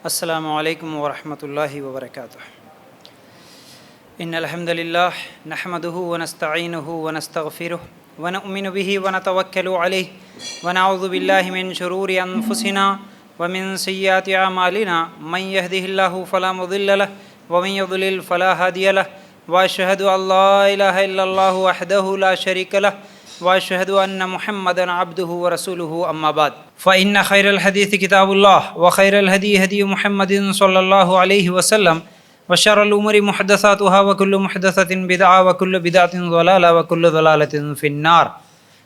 السلام علیکم ورحمۃ اللہ وبرکاتہ۔ ان الحمد للہ نحمده ونستعینه ونستغفره ونؤمن به ونتوکل علیہ ونعوذ باللہ من شرور انفسنا ومن سیئات اعمالنا من يهده الله فلا مضل له ومن يضلل فلا هادی له واشهد ان لا الہ الا اللہ وحدہ لا شریک له واشهد ان محمدا عبده ورسوله اما بعد فان خیر الحدیث کتاب اللہ وخیر الهدی هدی محمد صلی اللہ علیہ وسلم وشر الامور محدثاتها وكل محدثۃ بدعہ وكل بدعۃ ضلالہ وكل ضلالۃ فی النار۔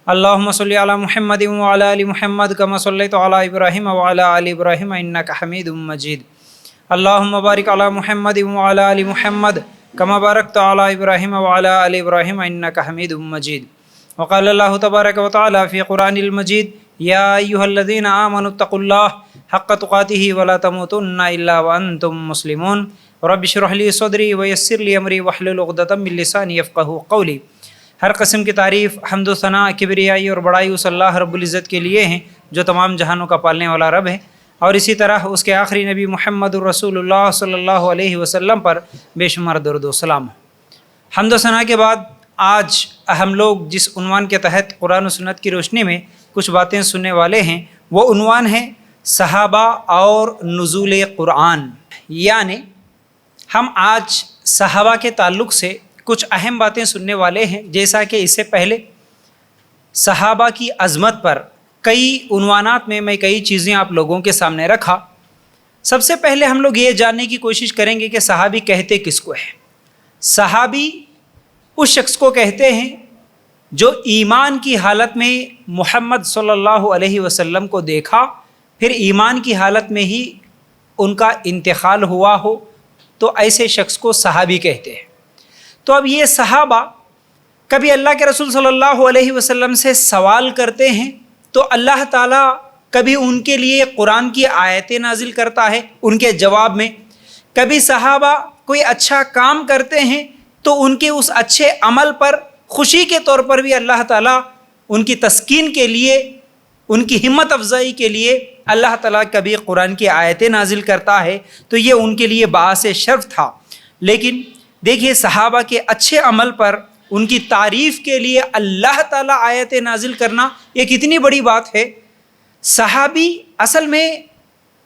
اللهم صل علی محمد وعلى ال محمد كما صليت على ابراہیم وعلى ال ابراہیم انك حمید مجید۔ اللهم بارک علی محمد وعلى ال محمد كما بارکت علی ابراہیم وعلى ال ابراہیم انك حمید مجید۔ وقال اللہ تبارک وتعالی فی قرآن المجید یا ایھا الذین آمنوا اتقوا اللہ حق تقاتہ ولا تموتن الا وانتم مسلمون۔ رب اشرح لی صدری ویسر لی امری واحلل عقدۃ من لسانی یفقہوا قولی۔ ہر قسم کی تعریف، حمد و ثناء، کبریائی اور بڑائی اس اللہ رب العزت کے لیے ہیں جو تمام جہانوں کا پالنے والا رب ہے، اور اسی طرح اس کے آخری نبی محمد الرسول اللہ صلی اللہ علیہ وسلم پر بے شمار درود و سلام۔ حمد و ثناء کے بعد آج ہم لوگ جس عنوان کے تحت قرآن و سنت کی روشنی میں کچھ باتیں سننے والے ہیں وہ عنوان ہے صحابہ اور نزول قرآن۔ یعنی ہم آج صحابہ کے تعلق سے کچھ اہم باتیں سننے والے ہیں، جیسا کہ اس سے پہلے صحابہ کی عظمت پر کئی عنوانات میں کئی چیزیں آپ لوگوں کے سامنے رکھا۔ سب سے پہلے ہم لوگ یہ جاننے کی کوشش کریں گے کہ صحابی کہتے کس کو ہے۔ صحابی اس شخص کو کہتے ہیں جو ایمان کی حالت میں محمد صلی اللہ علیہ وسلم کو دیکھا، پھر ایمان کی حالت میں ہی ان کا انتقال ہوا ہو، تو ایسے شخص کو صحابی کہتے ہیں۔ تو اب یہ صحابہ کبھی اللہ کے رسول صلی اللہ علیہ وسلم سے سوال کرتے ہیں تو اللہ تعالیٰ کبھی ان کے لیے قرآن کی آیتیں نازل کرتا ہے ان کے جواب میں، کبھی صحابہ کوئی اچھا کام کرتے ہیں تو ان کے اس اچھے عمل پر خوشی کے طور پر بھی اللہ تعالیٰ ان کی تسکین کے لیے، ان کی ہمت افزائی کے لیے اللہ تعالیٰ کبھی قرآن کی آیتیں نازل کرتا ہے، تو یہ ان کے لیے باعث شرف تھا۔ لیکن دیکھیے صحابہ کے اچھے عمل پر ان کی تعریف کے لیے اللہ تعالیٰ آیتیں نازل کرنا یہ کتنی بڑی بات ہے۔ صحابی اصل میں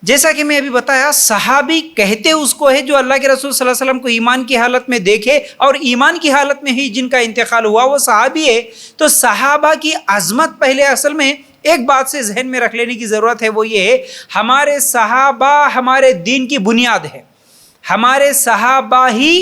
جیسا کہ میں ابھی بتایا، صحابی کہتے اس کو ہے جو اللہ کے رسول صلی اللہ علیہ وسلم کو ایمان کی حالت میں دیکھے اور ایمان کی حالت میں ہی جن کا انتقال ہوا وہ صحابی ہے۔ تو صحابہ کی عظمت پہلے اصل میں ایک بات سے ذہن میں رکھ لینے کی ضرورت ہے، وہ یہ ہے ہمارے صحابہ ہمارے دین کی بنیاد ہے، ہمارے صحابہ ہی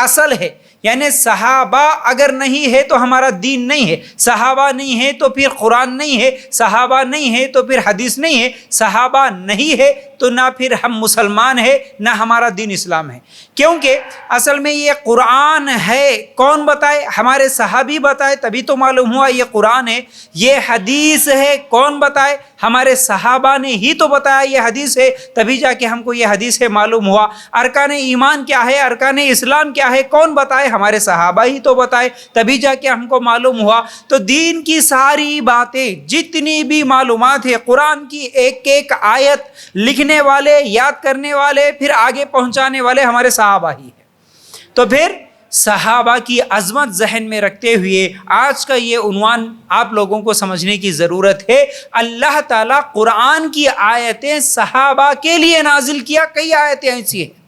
اصل ہے۔ یعنی صحابہ اگر نہیں ہے تو ہمارا دین نہیں ہے، صحابہ نہیں ہے تو پھر قرآن نہیں ہے، صحابہ نہیں ہے تو پھر حدیث نہیں ہے، صحابہ نہیں ہے تو نہ پھر ہم مسلمان ہیں نہ ہمارا دین اسلام ہے۔ کیونکہ اصل میں یہ قرآن ہے، کون بتائے؟ ہمارے صحابی بتائے تبھی تو معلوم ہوا یہ قرآن ہے۔ یہ حدیث ہے، کون بتائے؟ ہمارے صحابہ نے ہی تو بتایا یہ حدیث ہے، تبھی جا کے ہم کو یہ حدیث ہے معلوم ہوا۔ ارکان ایمان کیا ہے، ارکان اسلام کیا ہے، کون بتائے؟ ہمارے صحابہ ہی تو بتائے، تبھی جا کے ہم کو معلوم ہوا۔ تو دین کی ساری باتیں، جتنی بھی معلومات ہے، قرآن کی ایک ایک آیت لکھنے والے، یاد کرنے والے، پھر آگے پہنچانے والے ہمارے صحابہ ہی ہیں۔ تو پھر صحابہ کی عظمت ذہن میں رکھتے ہوئے آج کا یہ عنوان آپ لوگوں کو سمجھنے کی ضرورت ہے۔ اللہ تعالیٰ قرآن کی آیتیں صحابہ کے لیے نازل کیا، کئی آیتیں ایسی ہیں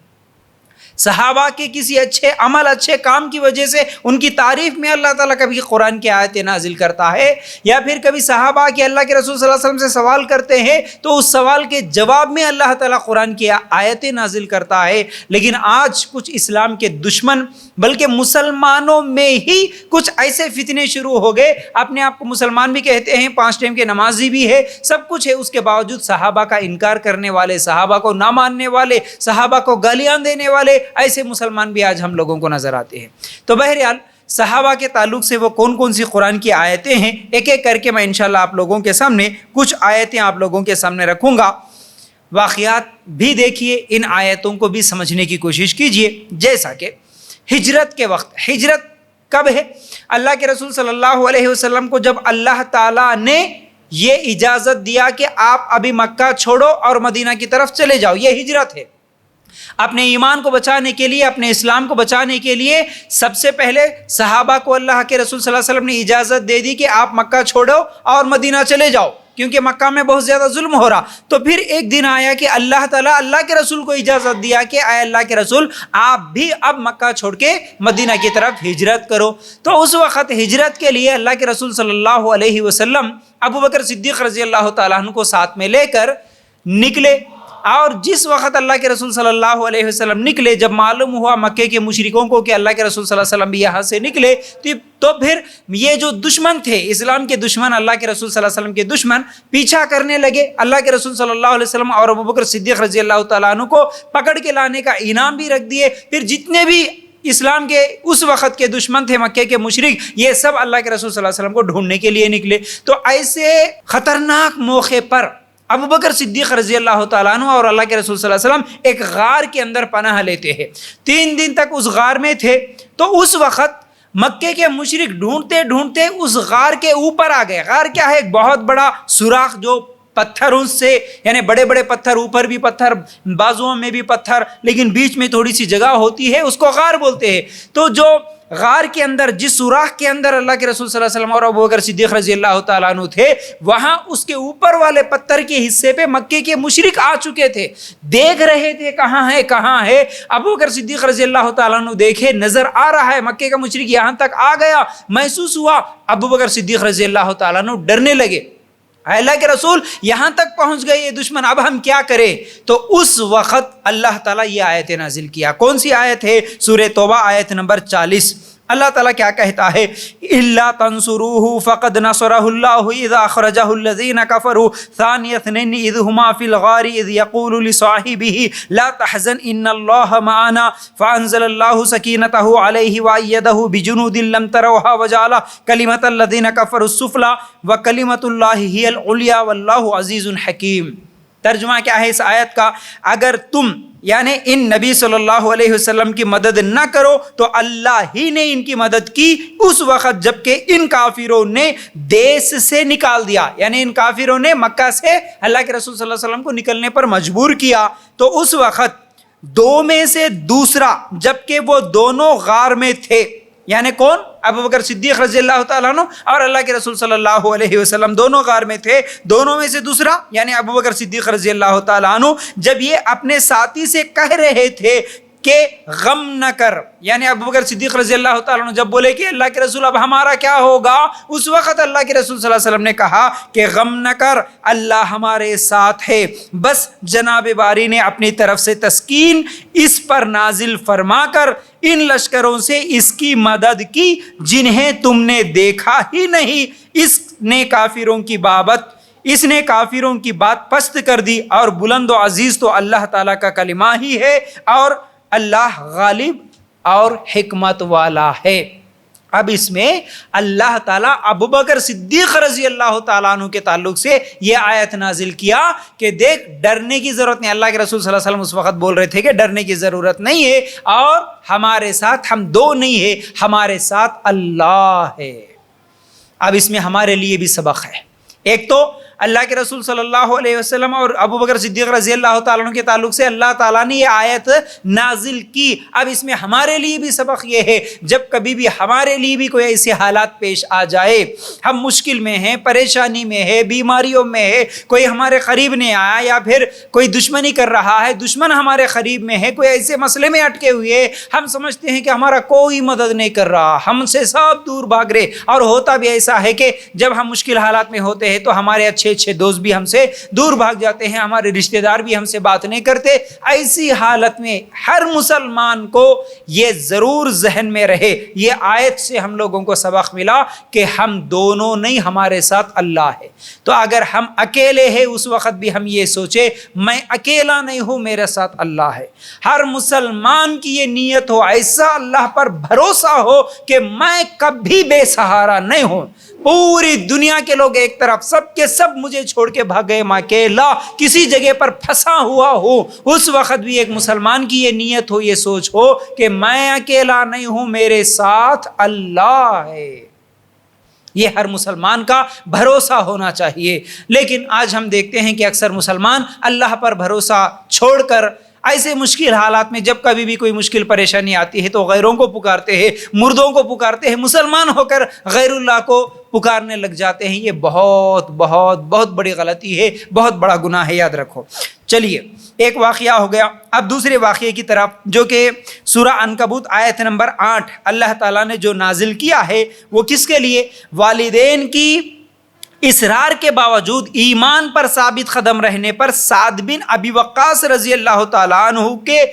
صحابہ کے کسی اچھے عمل، اچھے کام کی وجہ سے ان کی تعریف میں اللہ تعالیٰ کبھی قرآن کی آیتیں نازل کرتا ہے، یا پھر کبھی صحابہ کے اللہ کے رسول صلی اللہ علیہ وسلم سے سوال کرتے ہیں تو اس سوال کے جواب میں اللہ تعالیٰ قرآن کی آیتیں نازل کرتا ہے۔ لیکن آج کچھ اسلام کے دشمن، بلکہ مسلمانوں میں ہی کچھ ایسے فتنے شروع ہو گئے، اپنے آپ کو مسلمان بھی کہتے ہیں، 5 ٹائم کے نمازی بھی ہے، سب کچھ ہے، اس کے باوجود صحابہ کا انکار کرنے والے، صحابہ کو نہ ماننے والے، صحابہ کو گالیاں دینے والے ایسے مسلمان بھی آج ہم لوگوں کو نظر آتے ہیں۔ تو بہرحال صحابہ کے تعلق سے وہ کون کون سی قرآن کی آیتیں ہیں، ایک ایک کر کے میں انشاءاللہ آپ لوگوں کے سامنے کچھ آیتیں آپ لوگوں کے سامنے رکھوں گا۔ واقعات بھی دیکھیے، ان آیتوں کو بھی سمجھنے کی کوشش کیجیے۔ جیسا کہ ہجرت کے وقت، ہجرت کب ہے؟ اللہ کے رسول صلی اللہ علیہ وسلم کو جب اللہ تعالیٰ نے یہ اجازت دیا کہ آپ ابھی مکہ چھوڑو اور مدینہ کی طرف چلے جاؤ. یہ ہجرت ہے. اپنے ایمان کو بچانے کے لیے، اپنے اسلام کو بچانے کے لیے سب سے پہلے صحابہ کو اللہ کے رسول صلی اللہ علیہ وسلم نے اجازت دے دی کہ آپ مکہ چھوڑو اور مدینہ چلے جاؤ، کیونکہ مکہ میں بہت زیادہ ظلم ہو رہا. تو پھر ایک دن آیا کہ اللہ تعالیٰ اللہ کے رسول کو اجازت دیا کہ اے اللہ کے رسول آپ بھی اب مکہ چھوڑ کے مدینہ کی طرف ہجرت کرو. تو اس وقت ہجرت کے لیے اللہ کے رسول صلی اللہ علیہ وسلم ابو بکر صدیق رضی اللہ تعالیٰ عنہ کو ساتھ میں لے کر نکلے. اور جس وقت اللہ کے رسول صلی اللہ علیہ وسلم نکلے، جب معلوم ہوا مکے کے مشرکوں کو کہ اللہ کے رسول صلی اللہ علیہ وسلم بھی یہاں سے نکلے، تو پھر یہ جو دشمن تھے، اسلام کے دشمن، اللہ کے رسول صلی اللہ علیہ وسلم کے دشمن پیچھا کرنے لگے. اللہ کے رسول صلی اللہ علیہ وسلم اور ابو بکر صدیق رضی اللہ تعالیٰ عنہ کو پکڑ کے لانے کا انعام بھی رکھ دیے. پھر جتنے بھی اسلام کے اس وقت کے دشمن تھے، مکے کے مشرک، یہ سب اللہ کے رسول صلی اللہ علیہ وسلم کو ڈھونڈنے کے لیے نکلے. تو ایسے خطرناک موقع پر ابو بکر صدیق رضی اللہ تعالیٰ عنہ اور اللہ کے رسول صلی اللہ علیہ وسلم ایک غار کے اندر پناہ لیتے ہیں. 3 دن تک اس غار میں تھے. تو اس وقت مکے کے مشرک ڈھونڈتے ڈھونڈتے اس غار کے اوپر آ گئے. غار کیا ہے؟ ایک بہت بڑا سوراخ جو پتھروں سے، یعنی بڑے بڑے پتھر، اوپر بھی پتھر، بازوؤں میں بھی پتھر، لیکن بیچ میں تھوڑی سی جگہ ہوتی ہے، اس کو غار بولتے ہیں. تو جو غار کے اندر، جس سوراخ کے اندر اللہ کے رسول صلی اللہ علیہ وسلم اور ابو بکر صدیق رضی اللہ تعالیٰ عنہ تھے، وہاں اس کے اوپر والے پتھر کے حصے پہ مکے کے مشرک آ چکے تھے. دیکھ رہے تھے کہاں ہے کہاں ہے. ابو بکر صدیق رضی اللہ تعالیٰ عنہ دیکھے، نظر آ رہا ہے مکے کا مشرک یہاں تک آ گیا، محسوس ہوا. ابو بکر صدیق رضی اللہ تعالیٰ عنہ ڈرنے لگے، اللہ کے رسول یہاں تک پہنچ گئے یہ دشمن، اب ہم کیا کریں؟ تو اس وقت اللہ تعالیٰ یہ آیت نازل کیا. کون سی آیت ہے؟ سورہ توبہ آیت نمبر 40. اللہ تعالیٰ کیا کہتا ہے؟ إِلَّا تَنْصُرُوهُ فَقَدْ نَصَرَهُ اللَّهُ إِذْ أَخْرَجَهُ الَّذِينَ كَفَرُوا ثَانِيَ اثْنَيْنِ إِذْ هُمَا فِي الْغَارِ إِذْ يَقُولُ لِصَاحِبِهِ لَا تَحْزَنْ إِنَّ اللَّهَ مَعَنَا فَأَنزَلَ اللَّهُ سَكِينَتَهُ عَلَيْهِ وَأَيَّدَهُ بِجُنُودٍ لَّمْ تَرَوْهَا وَجَعَلَ كَلِمَةَ الَّذِينَ كَفَرُوا السُّفْلَىٰ وَكَلِمَةُ اللَّهِ هِيَ الْعُلْيَا وَاللَّهُ عَزِيزٌ حَكِيمٌ. ترجمہ کیا ہے اس آیت کا؟ اگر تم یعنی ان نبی صلی اللہ علیہ وسلم کی مدد نہ کرو تو اللہ ہی نے ان کی مدد کی اس وقت جبکہ ان کافروں نے دیس سے نکال دیا، یعنی ان کافروں نے مکہ سے اللہ کے رسول صلی اللہ علیہ وسلم کو نکلنے پر مجبور کیا. تو اس وقت دو میں سے دوسرا، جبکہ وہ دونوں غار میں تھے، یعنی کون؟ ابو بکر صدیق رضی اللہ تعالیٰ عنہ اور اللہ کے رسول صلی اللہ علیہ وسلم دونوں غار میں تھے. دونوں میں سے دوسرا یعنی ابو بکر صدیق رضی اللہ تعالیٰ عنہ جب یہ اپنے ساتھی سے کہہ رہے تھے کہ غم نہ کر، یعنی ابو بکر صدیق رضی اللہ تعالیٰ عنہ جب بولے کہ اللہ کے رسول اب ہمارا کیا ہوگا، اس وقت اللہ کے رسول صلی اللہ علیہ وسلم نے کہا کہ غم نہ کر، اللہ ہمارے ساتھ ہے. بس جناب باری نے اپنی طرف سے تسکین اس پر نازل فرما کر ان لشکروں سے اس کی مدد کی جنہیں تم نے دیکھا ہی نہیں. اس نے کافروں کی بات پست کر دی، اور بلند و عزیز تو اللہ تعالیٰ کا کلمہ ہی ہے، اور اللہ غالب اور حکمت والا ہے. اب اس میں اللہ تعالیٰ ابو بکر صدیق رضی اللہ تعالیٰ عنہ کے تعلق سے یہ آیت نازل کیا کہ دیکھ ڈرنے کی ضرورت نہیں. اللہ کے رسول صلی اللہ علیہ وسلم اس وقت بول رہے تھے کہ ڈرنے کی ضرورت نہیں ہے، اور ہمارے ساتھ ہم دو نہیں ہے، ہمارے ساتھ اللہ ہے. اب اس میں ہمارے لیے بھی سبق ہے. ایک تو اللہ کے رسول صلی اللہ علیہ وسلم اور ابو بکر صدیق رضی اللہ تعالیٰ عنہ کے تعلق سے اللہ تعالیٰ نے یہ آیت نازل کی. اب اس میں ہمارے لیے بھی سبق یہ ہے، جب کبھی بھی ہمارے لیے بھی کوئی ایسے حالات پیش آ جائے، ہم مشکل میں ہیں، پریشانی میں ہے، بیماریوں میں ہے، کوئی ہمارے قریب نہیں آیا، یا پھر کوئی دشمنی کر رہا ہے، دشمن ہمارے قریب میں ہے، کوئی ایسے مسئلے میں اٹکے ہوئے، ہم سمجھتے ہیں کہ ہمارا کوئی مدد نہیں کر رہا، ہم سے سب دور بھاگ رہے. اور ہوتا بھی ایسا ہے کہ جب ہم مشکل حالات میں ہوتے ہیں تو ہمارے اچھے دوست بھی ہم سے دور بھاگ جاتے ہیں، ہمارے رشتہ دار بھی ہم سے بات نہیں کرتے. ایسی حالت میں ہر مسلمان کو یہ ضرور ذہن میں رہے، یہ آیت سے ہم لوگوں کو سبق ملا کہ ہم دونوں نہیں، ہمارے ساتھ اللہ ہے. تو اگر ہم اکیلے ہیں اس وقت بھی ہم یہ سوچے میں اکیلا نہیں ہوں، میرے ساتھ اللہ ہے. ہر مسلمان کی یہ نیت ہو، ایسا اللہ پر بھروسہ ہو کہ میں کبھی بے سہارا نہیں ہوں. پوری دنیا کے لوگ ایک طرف، سب کے سب مجھے چھوڑ کے بھاگے، میں اکیلا کسی جگہ پر پھنسا ہوا ہوں. اس وقت بھی ایک مسلمان کی یہ نیت ہو، یہ سوچ ہو کہ میں اکیلا نہیں ہوں، میرے ساتھ اللہ ہے. یہ ہر مسلمان کا بھروسہ ہونا چاہیے۔ لیکن آج ہم دیکھتے ہیں کہ اکثر مسلمان اللہ پر بھروسہ چھوڑ کر ایسے مشکل حالات میں جب کبھی بھی کوئی مشکل پریشانی آتی ہے تو غیروں کو پکارتے ہیں، مردوں کو پکارتے ہیں، مسلمان ہو کر غیر اللہ کو پکارنے لگ جاتے ہیں۔ یہ بہت بہت بہت بڑی غلطی ہے، بہت بڑا گناہ ہے، یاد رکھو۔ چلیے ایک واقعہ ہو گیا، اب دوسرے واقعے کی طرف، جو کہ سورہ عنکبوت آیت نمبر 8 اللہ تعالیٰ نے جو نازل کیا ہے وہ کس کے لیے؟ والدین کی اصرار کے باوجود ایمان پر ثابت قدم رہنے پر سعد بن ابی وقاص رضی اللہ تعالیٰ عنہ کے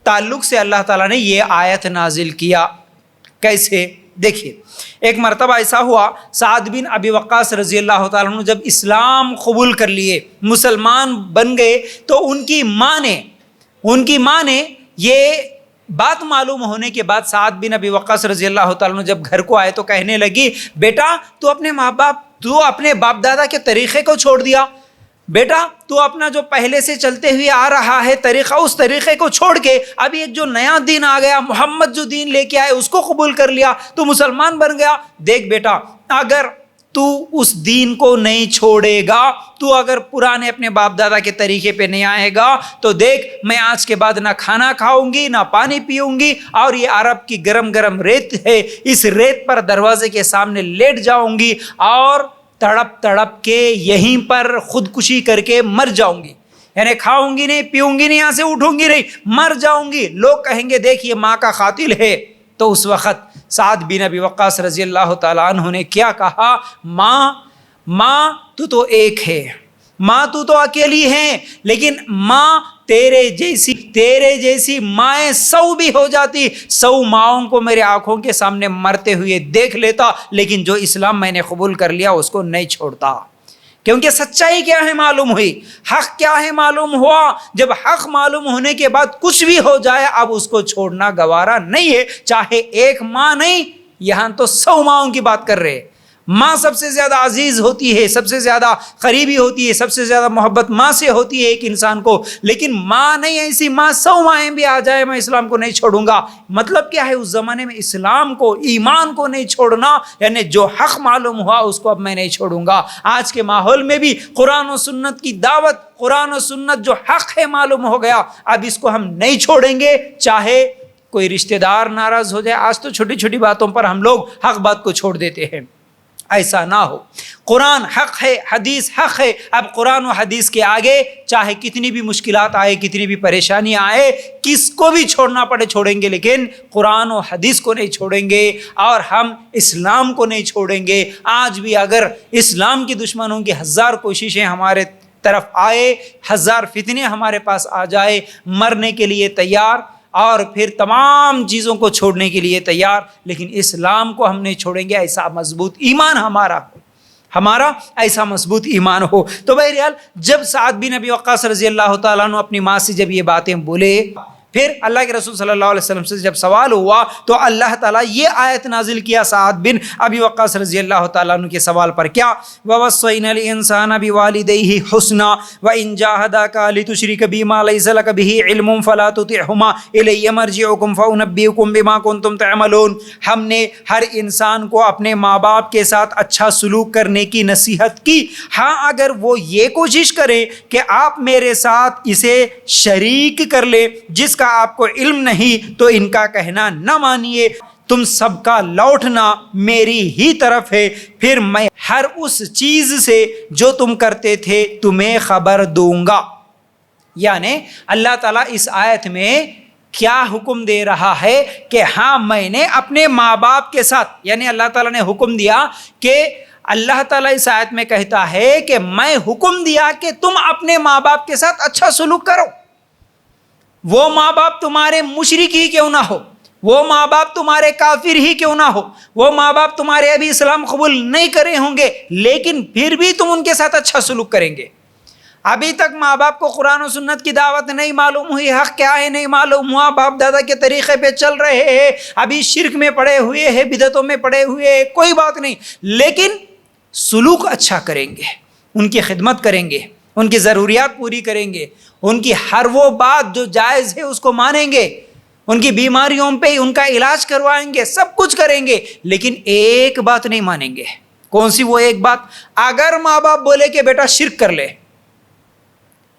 تعلق سے اللہ تعالیٰ نے یہ آیت نازل کیا۔ کیسے؟ دیکھیے، ایک مرتبہ ایسا ہوا، سعد بن ابی وقاص رضی اللہ تعالیٰ عنہ جب اسلام قبول کر لیے، مسلمان بن گئے، تو ان کی ماں نے یہ بات معلوم ہونے کے بعد سعد بن ابی وقاص رضی اللہ تعالیٰ عنہ جب گھر کو آئے تو کہنے لگی، بیٹا تو اپنے باپ دادا کے طریقے کو چھوڑ دیا، بیٹا تو اپنا جو پہلے سے چلتے ہوئے آ رہا ہے طریقہ، اس طریقے کو چھوڑ کے اب ایک جو نیا دین آ گیا، محمد جو دین لے کے آئے اس کو قبول کر لیا، تو مسلمان بن گیا۔ دیکھ بیٹا، اگر تو اس دین کو نہیں چھوڑے گا، تو اگر پرانے اپنے باپ دادا کے طریقے پہ نہیں آئے گا، تو دیکھ میں آج کے بعد نہ کھانا کھاؤں گی، نہ پانی پیوں گی، اور یہ عرب کی گرم گرم ریت ہے، اس ریت پر دروازے کے سامنے لیٹ جاؤں گی اور تڑپ کے یہیں پر خودکشی کر کے مر جاؤں گی، یعنی کھاؤں گی نہیں، پیوں گی نہیں، یہاں سے اٹھوں گی نہیں، مر جاؤں گی۔ لوگ کہیں گے دیکھ یہ ماں کا قاتل ہے۔ تو اس وقت سعد بن ابی وقاص رضی اللہ تعالیٰ عنہ نے کیا کہا؟ ماں تو ایک ہے، ماں تو اکیلی ہے، لیکن ماں تیرے جیسی مائیں 100 بھی ہو جاتی، 100 ماؤں کو میرے آنکھوں کے سامنے مرتے ہوئے دیکھ لیتا، لیکن جو اسلام میں نے قبول کر لیا اس کو نہیں چھوڑتا، کیونکہ سچائی کیا ہے معلوم ہوئی، حق کیا ہے معلوم ہوا۔ جب حق معلوم ہونے کے بعد کچھ بھی ہو جائے اب اس کو چھوڑنا گوارا نہیں ہے، چاہے ایک ماں نہیں، یہاں تو 100 ماؤں کی بات کر رہے ہیں۔ ماں سب سے زیادہ عزیز ہوتی ہے، سب سے زیادہ قریبی ہوتی ہے، سب سے زیادہ محبت ماں سے ہوتی ہے ایک انسان کو، لیکن ماں نہیں، ایسی ماں 100 مائیں بھی آ جائے میں اسلام کو نہیں چھوڑوں گا۔ مطلب کیا ہے؟ اس زمانے میں اسلام کو، ایمان کو نہیں چھوڑنا، یعنی جو حق معلوم ہوا اس کو اب میں نہیں چھوڑوں گا۔ آج کے ماحول میں بھی قرآن و سنت کی دعوت، قرآن و سنت جو حق ہے معلوم ہو گیا، اب اس کو ہم نہیں چھوڑیں گے، چاہے کوئی رشتہ دار ناراض ہو جائے۔ آج تو چھوٹی چھوٹی باتوں پر ہم لوگ حق بات کو چھوڑ دیتے ہیں، ایسا نہ ہو۔ قرآن حق ہے، حدیث حق ہے، اب قرآن و حدیث کے آگے چاہے کتنی بھی مشکلات آئے، کتنی بھی پریشانی آئے، کس کو بھی چھوڑنا پڑے چھوڑیں گے، لیکن قرآن و حدیث کو نہیں چھوڑیں گے، اور ہم اسلام کو نہیں چھوڑیں گے۔ آج بھی اگر اسلام کی دشمنوں کی 1000 کوششیں ہمارے طرف آئے، 1000 فتنے ہمارے پاس آ جائے، مرنے کے لیے تیار اور پھر تمام چیزوں کو چھوڑنے کے لیے تیار، لیکن اسلام کو ہم نہیں چھوڑیں گے۔ ایسا مضبوط ایمان ہمارا ایسا مضبوط ایمان ہو۔ تو بہرحال جب سعد بن ابی وقاص رضی اللہ تعالیٰ عنہ اپنی ماں سے جب یہ باتیں بولے، پھر اللہ کے رسول صلی اللہ علیہ وسلم سے جب سوال ہوا تو اللہ تعالیٰ یہ آیت نازل کیا سعد بن ابی وقاص رضی اللہ تعالیٰ عنہ کے سوال پر، کیا وَوَصَّيْنَا الْإِنسَانَ بِوَالِدَيْهِ حُسْنًا وَإِنْ جَاهَدَاكَ لِتُشْرِكَ بِي مَا لَيْسَ لَكَ بِهِ عِلْمٌ فَلَا تُطِعْهُمَا إِلَيَّ مَرْجِعُكُمْ فَأُنَبِّئُكُمْ بِمَا كُنْتُمْ تَعْمَلُونَ۔ ہم نے ہر انسان کو اپنے ماں باپ کے ساتھ اچھا سلوک کرنے کی نصیحت کی، ہاں اگر وہ یہ کوشش کرے کہ آپ میرے ساتھ اسے شریک کر لیں جس کا آپ کو علم نہیں، تو ان کا کہنا نہ مانیے، تم سب کا لوٹنا میری ہی طرف ہے، پھر میں ہر اس چیز سے جو تم کرتے تھے تمہیں خبر دوں گا۔ یعنی اللہ تعالیٰ اس آیت میں کیا حکم دے رہا ہے کہ ہاں میں نے اپنے ماں باپ کے ساتھ، یعنی اللہ تعالیٰ نے حکم دیا کہ اللہ تعالیٰ اس آیت میں کہتا ہے کہ میں حکم دیا کہ تم اپنے ماں باپ کے ساتھ اچھا سلوک کرو، وہ ماں باپ تمہارے مشرک ہی کیوں نہ ہو، وہ ماں باپ تمہارے کافر ہی کیوں نہ ہو، وہ ماں باپ تمہارے ابھی اسلام قبول نہیں کرے ہوں گے، لیکن پھر بھی تم ان کے ساتھ اچھا سلوک کریں گے۔ ابھی تک ماں باپ کو قرآن و سنت کی دعوت نہیں معلوم ہوئی، حق کیا ہے نہیں معلوم ہوا، باپ دادا کے طریقے پہ چل رہے ہیں، ابھی شرک میں پڑے ہوئے ہیں، بدعتوں میں پڑے ہوئے ہیں، کوئی بات نہیں، لیکن سلوک اچھا کریں گے، ان کی خدمت کریں گے، ان کی ضروریات پوری کریں گے، ان کی ہر وہ بات جو جائز ہے اس کو مانیں گے، ان کی بیماریوں پہ ان کا علاج کروائیں گے، سب کچھ کریں گے، لیکن ایک بات نہیں مانیں گے، کون سی وہ ایک بات؟ اگر ماں باپ بولے کہ بیٹا شرک کر لے،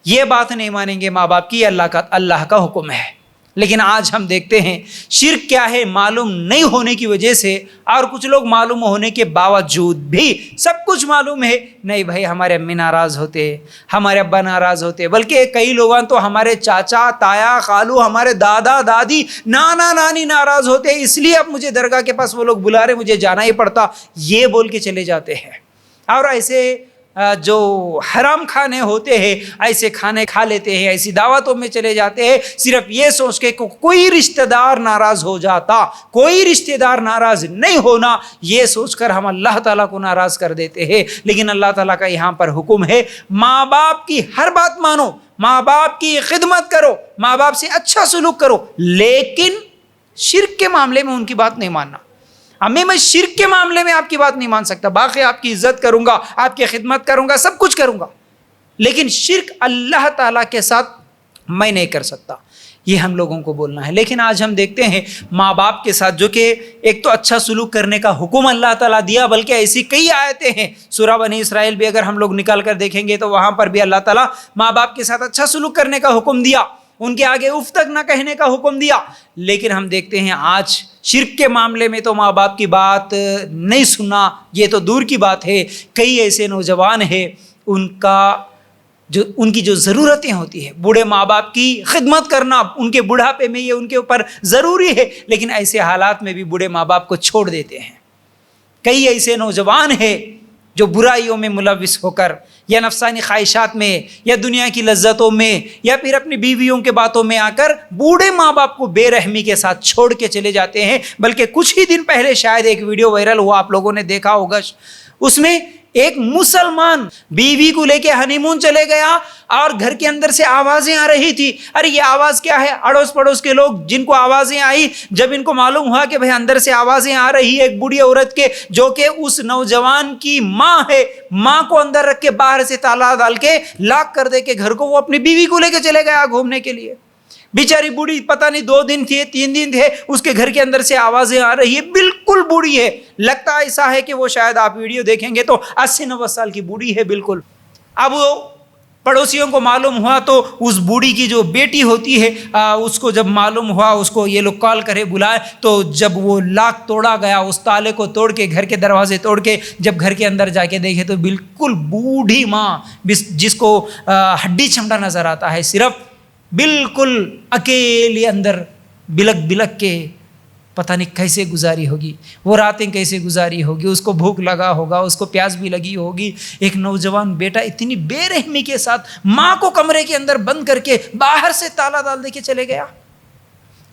یہ بات نہیں مانیں گے ماں باپ کی، اللہ کا حکم ہے۔ لیکن آج ہم دیکھتے ہیں شرک کیا ہے معلوم نہیں ہونے کی وجہ سے، اور کچھ لوگ معلوم ہونے کے باوجود بھی سب کچھ معلوم ہے، نہیں بھائی ہمارے امی ناراض ہوتے، ہمارے ابا ناراض ہوتے، بلکہ کئی لوگوں تو ہمارے چاچا تایا خالو، ہمارے دادا دادی نانا نانی ناراض ہوتے، اس لیے اب مجھے درگاہ کے پاس وہ لوگ بلا رہے، مجھے جانا ہی پڑتا، یہ بول کے چلے جاتے ہیں۔ اور ایسے جو حرام کھانے ہوتے ہیں ایسے کھانے کھا لیتے ہیں، ایسی دعوتوں میں چلے جاتے ہیں، صرف یہ سوچ کے کوئی رشتہ دار ناراض ہو جاتا، کوئی رشتہ دار ناراض نہیں ہونا، یہ سوچ کر ہم اللہ تعالیٰ کو ناراض کر دیتے ہیں۔ لیکن اللہ تعالیٰ کا یہاں پر حکم ہے ماں باپ کی ہر بات مانو، ماں باپ کی خدمت کرو، ماں باپ سے اچھا سلوک کرو، لیکن شرک کے معاملے میں ان کی بات نہیں ماننا۔ میں شرک کے معاملے میں آپ کی بات نہیں مان سکتا، باقی آپ کی عزت کروں گا، آپ کی خدمت کروں گا، سب کچھ کروں گا، لیکن شرک اللہ تعالیٰ کے ساتھ میں نہیں کر سکتا، یہ ہم لوگوں کو بولنا ہے۔ لیکن آج ہم دیکھتے ہیں ماں باپ کے ساتھ جو کہ ایک تو اچھا سلوک کرنے کا حکم اللہ تعالیٰ دیا، بلکہ ایسی کئی آیتیں ہیں، سورہ بنی اسرائیل بھی اگر ہم لوگ نکال کر دیکھیں گے تو وہاں پر بھی اللہ تعالیٰ ماں باپ کے ساتھ اچھا سلوک کرنے کا حکم دیا، ان کے آگے اف تک نہ کہنے کا حکم دیا۔ لیکن ہم دیکھتے ہیں آج شرک کے معاملے میں تو ماں باپ کی بات نہیں سننا یہ تو دور کی بات ہے۔ کئی ایسے نوجوان ہیں ان کی جو ضرورتیں ہوتی ہیں، بوڑھے ماں باپ کی خدمت کرنا ان کے بڑھاپے میں یہ ان کے اوپر ضروری ہے، لیکن ایسے حالات میں بھی بوڑھے ماں باپ کو چھوڑ دیتے ہیں۔ کئی ایسے نوجوان ہیں جو برائیوں میں ملوث ہو کر یا نفسانی خواہشات میں یا دنیا کی لذتوں میں یا پھر اپنی بیویوں کے باتوں میں آ کر بوڑھے ماں باپ کو بے رحمی کے ساتھ چھوڑ کے چلے جاتے ہیں۔ بلکہ کچھ ہی دن پہلے شاید ایک ویڈیو وائرل ہوا، آپ لوگوں نے دیکھا ہوگا، اس میں ایک مسلمان بیوی کو لے کے ہنی مون چلے گیا اور گھر کے اندر سے آوازیں آ رہی تھی۔ ارے یہ آواز کیا ہے؟ اڑوس پڑوس کے لوگ جن کو آوازیں آئی، جب ان کو معلوم ہوا کہ بھئی اندر سے آوازیں آ رہی ہے ایک بوڑھی عورت کے جو کہ اس نوجوان کی ماں ہے، ماں کو اندر رکھ کے باہر سے تالا ڈال کے لاک کر دے کے گھر کو وہ اپنی بیوی کو لے کے چلے گیا گھومنے کے لیے۔ بیچاری بوڑھی پتہ نہیں 2 دن تھے 3 دن تھے، اس کے گھر کے اندر سے آوازیں آ رہی ہے، بالکل بوڑھی ہے، لگتا ایسا ہے کہ وہ شاید آپ ویڈیو دیکھیں گے تو 80-90 سال کی بوڑھی ہے بالکل۔ اب وہ پڑوسیوں کو معلوم ہوا تو اس بوڑھی کی جو بیٹی ہوتی ہے اس کو جب معلوم ہوا، اس کو یہ لوگ کال کرے بلائے، تو جب وہ لاک توڑا گیا، اس تالے کو توڑ کے گھر کے دروازے توڑ کے جب گھر کے اندر جا کے دیکھے تو بالکل بوڑھی ماں جس کو ہڈی چمڑا نظر آتا ہے، صرف بالکل اکیلے اندر بلک بلک کے پتہ نہیں کیسے گزاری ہوگی، وہ راتیں کیسے گزاری ہوگی، اس کو بھوک لگا ہوگا، اس کو پیاس بھی لگی ہوگی۔ ایک نوجوان بیٹا اتنی بے رحمی کے ساتھ ماں کو کمرے کے اندر بند کر کے باہر سے تالا ڈال دے کے چلے گیا۔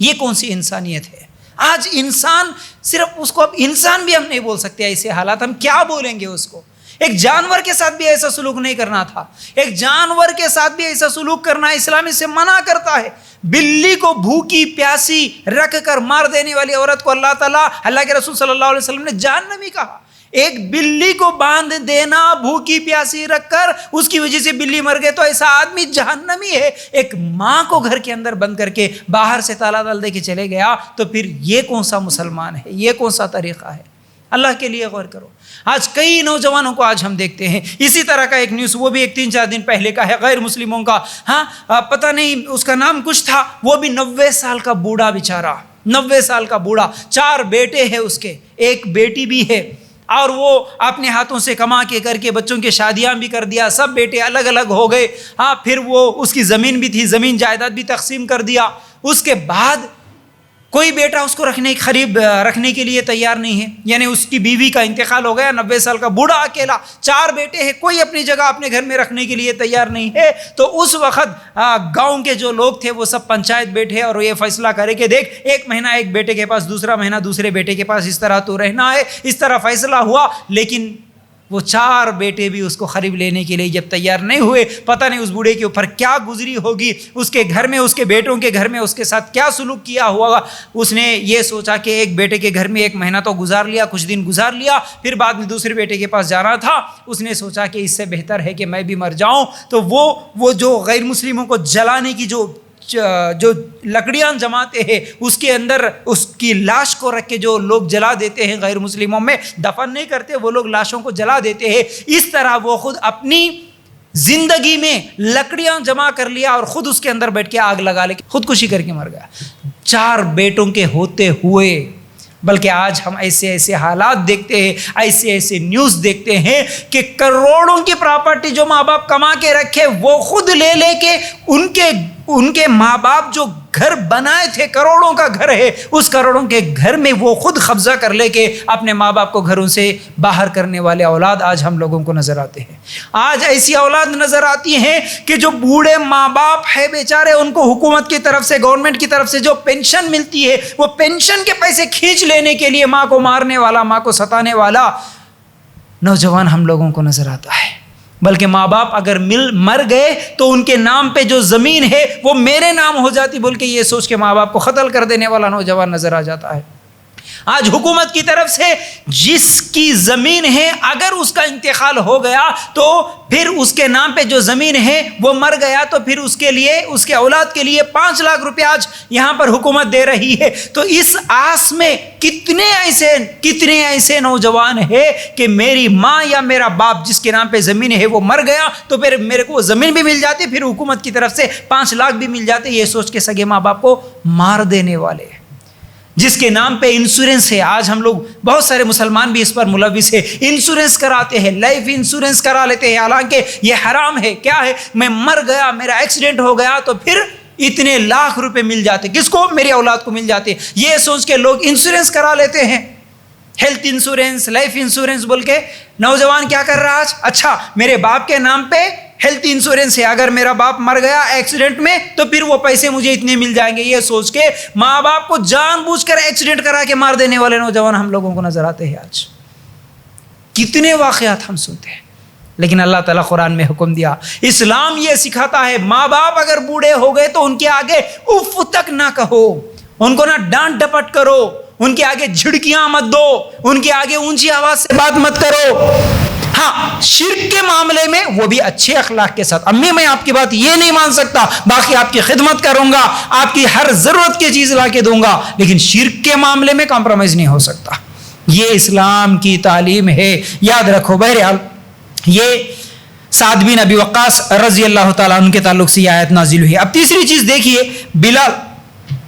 یہ کون سی انسانیت ہے؟ آج انسان، صرف اس کو اب انسان بھی ہم نہیں بول سکتے، ایسے حالات ہم کیا بولیں گے اس کو؟ ایک جانور کے ساتھ بھی ایسا سلوک نہیں کرنا تھا، ایک جانور کے ساتھ بھی ایسا سلوک کرنا اسلام اس سے منع کرتا ہے۔ بلی کو بھوکی پیاسی رکھ کر مار دینے والی عورت کو اللہ کے رسول صلی اللہ علیہ وسلم نے جہنمی کہا۔ ایک بلی کو باندھ دینا بھوکی پیاسی رکھ کر، اس کی وجہ سے بلی مر گئے تو ایسا آدمی جہنمی ہے۔ ایک ماں کو گھر کے اندر بند کر کے باہر سے تالا ڈال دے کے چلے گیا، تو پھر یہ کون سا مسلمان ہے؟ یہ کون سا طریقہ ہے؟ اللہ کے لیے غور کرو۔ آج کئی نوجوانوں کو آج ہم دیکھتے ہیں، اسی طرح کا ایک نیوز، وہ بھی ایک 3-4 دن پہلے کا ہے، غیر مسلموں کا، پتہ نہیں اس کا نام کچھ تھا، وہ بھی 90 سال کا بوڑھا بیچارہ، 90 سال کا بوڑھا، 4 بیٹے ہیں اس کے، ایک بیٹی بھی ہے، اور وہ اپنے ہاتھوں سے کما کے کر کے بچوں کے شادیاں بھی کر دیا، سب بیٹے الگ الگ ہو گئے، پھر وہ اس کی زمین بھی تھی، زمین جائیداد بھی تقسیم کر دیا۔ اس کے بعد کوئی بیٹا اس کو رکھنے کے لیے تیار نہیں ہے، یعنی اس کی بیوی کا انتقال ہو گیا، 90 سال کا بوڑھا اکیلا، 4 بیٹے ہیں، کوئی اپنی جگہ اپنے گھر میں رکھنے کے لیے تیار نہیں ہے۔ تو اس وقت گاؤں کے جو لوگ تھے وہ سب پنچایت بیٹھے اور یہ فیصلہ کرے کہ دیکھ، 1 مہینہ ایک بیٹے کے پاس، دوسرا مہینہ دوسرے بیٹے کے پاس، اس طرح تو رہنا ہے۔ اس طرح فیصلہ ہوا، لیکن وہ 4 بیٹے بھی اس کو قریب لینے کے لیے جب تیار نہیں ہوئے، پتہ نہیں اس بوڑھے کے اوپر کیا گزری ہوگی، اس کے گھر میں، اس کے بیٹوں کے گھر میں اس کے ساتھ کیا سلوک کیا ہوا۔ اس نے یہ سوچا کہ ایک بیٹے کے گھر میں 1 مہینہ تو گزار لیا، کچھ دن گزار لیا، پھر بعد میں دوسرے بیٹے کے پاس جانا تھا۔ اس نے سوچا کہ اس سے بہتر ہے کہ میں بھی مر جاؤں۔ تو وہ جو غیر مسلموں کو جلانے کی جو جو لکڑیاں جماتے ہیں اس کے اندر اس کی لاش کو رکھ کے جو لوگ جلا دیتے ہیں، غیر مسلموں میں دفن نہیں کرتے، وہ لوگ لاشوں کو جلا دیتے ہیں، اس طرح وہ خود اپنی زندگی میں لکڑیاں جمع کر لیا اور خود اس کے اندر بیٹھ کے آگ لگا لے کے خودکشی کر کے مر گیا 4 بیٹوں کے ہوتے ہوئے۔ بلکہ آج ہم ایسے حالات دیکھتے ہیں، ایسے نیوز دیکھتے ہیں کہ کروڑوں کی پراپرٹی جو ماں باپ کما کے رکھے وہ خود لے کے ان کے ماں باپ جو گھر بنائے تھے، کروڑوں کا گھر ہے، اس کروڑوں کے گھر میں وہ خود قبضہ کر لے کے اپنے ماں باپ کو گھروں سے باہر کرنے والے اولاد آج ہم لوگوں کو نظر آتے ہیں۔ آج ایسی اولاد نظر آتی ہیں کہ جو بوڑھے ماں باپ ہے بیچارے، ان کو حکومت کی طرف سے، گورنمنٹ کی طرف سے جو پینشن ملتی ہے، وہ پینشن کے پیسے کھینچ لینے کے لیے ماں کو مارنے والا، ماں کو ستانے والا نوجوان ہم لوگوں کو نظر آتا ہے۔ بلکہ ماں باپ اگر مر گئے تو ان کے نام پہ جو زمین ہے وہ میرے نام ہو جاتی، بول کے یہ سوچ کے ماں باپ کو قتل کر دینے والا نوجوان نظر آ جاتا ہے۔ آج حکومت کی طرف سے جس کی زمین ہے اگر اس کا انتقال ہو گیا تو پھر اس کے نام پہ جو زمین ہے وہ مر گیا تو پھر اس کے لیے، اس کے اولاد کے لیے 5 لاکھ روپے آج یہاں پر حکومت دے رہی ہے۔ تو اس آس میں کتنے ایسے نوجوان ہیں کہ میری ماں یا میرا باپ جس کے نام پہ زمین ہے وہ مر گیا تو پھر میرے کو زمین بھی مل جاتی، پھر حکومت کی طرف سے 5 لاکھ بھی مل جاتے، یہ سوچ کے سگے ماں باپ کو مار دینے والے۔ جس کے نام پہ انشورنس ہے، آج ہم لوگ بہت سارے مسلمان بھی اس پر ملوث ہے، انشورنس کراتے ہیں، لائف انشورنس کرا لیتے ہیں، حالانکہ یہ حرام ہے۔ کیا ہے؟ میں مر گیا، میرا ایکسیڈنٹ ہو گیا تو پھر اتنے لاکھ روپے مل جاتے، کس کو؟ میری اولاد کو مل جاتے، یہ سوچ کے لوگ انشورنس کرا لیتے ہیں، ہیلتھ انشورنس، لائف انشورنس بول کے۔ نوجوان کیا کر رہا آج؟ اچھا میرے باپ کے نام پہ ہیلتھ انشورنس ہے، اگر میرا باپ مر گیا ایکسیڈنٹ میں تو پھر وہ پیسے مجھے اتنے مل جائیں گے، یہ سوچ کے ماں باپ کو جان بوجھ کر ایکسیڈنٹ کرا کے مار دینے والے نوجوان ہم لوگوں کو نظر آتے ہیں۔ آج کتنے واقعات ہم سنتے ہیں، لیکن اللہ تعالیٰ قرآن میں حکم دیا، اسلام یہ سکھاتا ہے ماں باپ اگر بوڑھے ہو گئے تو ان کے آگے اف تک نہ کہو، ان کو نہ ڈانٹ ڈپٹ کرو، ان کے آگے جھڑکیاں مت دو، ان کے آگے اونچی آواز سے بات مت کرو۔ ہاں شرک کے معاملے میں وہ بھی اچھے اخلاق کے ساتھ، امی میں آپ کی بات یہ نہیں مان سکتا، باقی آپ کی خدمت کروں گا، آپ کی ہر ضرورت کی چیز لا کے دوں گا، لیکن شرک کے معاملے میں کمپرومائز نہیں ہو سکتا۔ یہ اسلام کی تعلیم ہے، یاد رکھو۔ بہرحال یہ سعد بن ابی وقاص رضی اللہ تعالیٰ عنہ کے تعلق سے یہ آیت نازل ہوئی۔ اب تیسری چیز دیکھیے،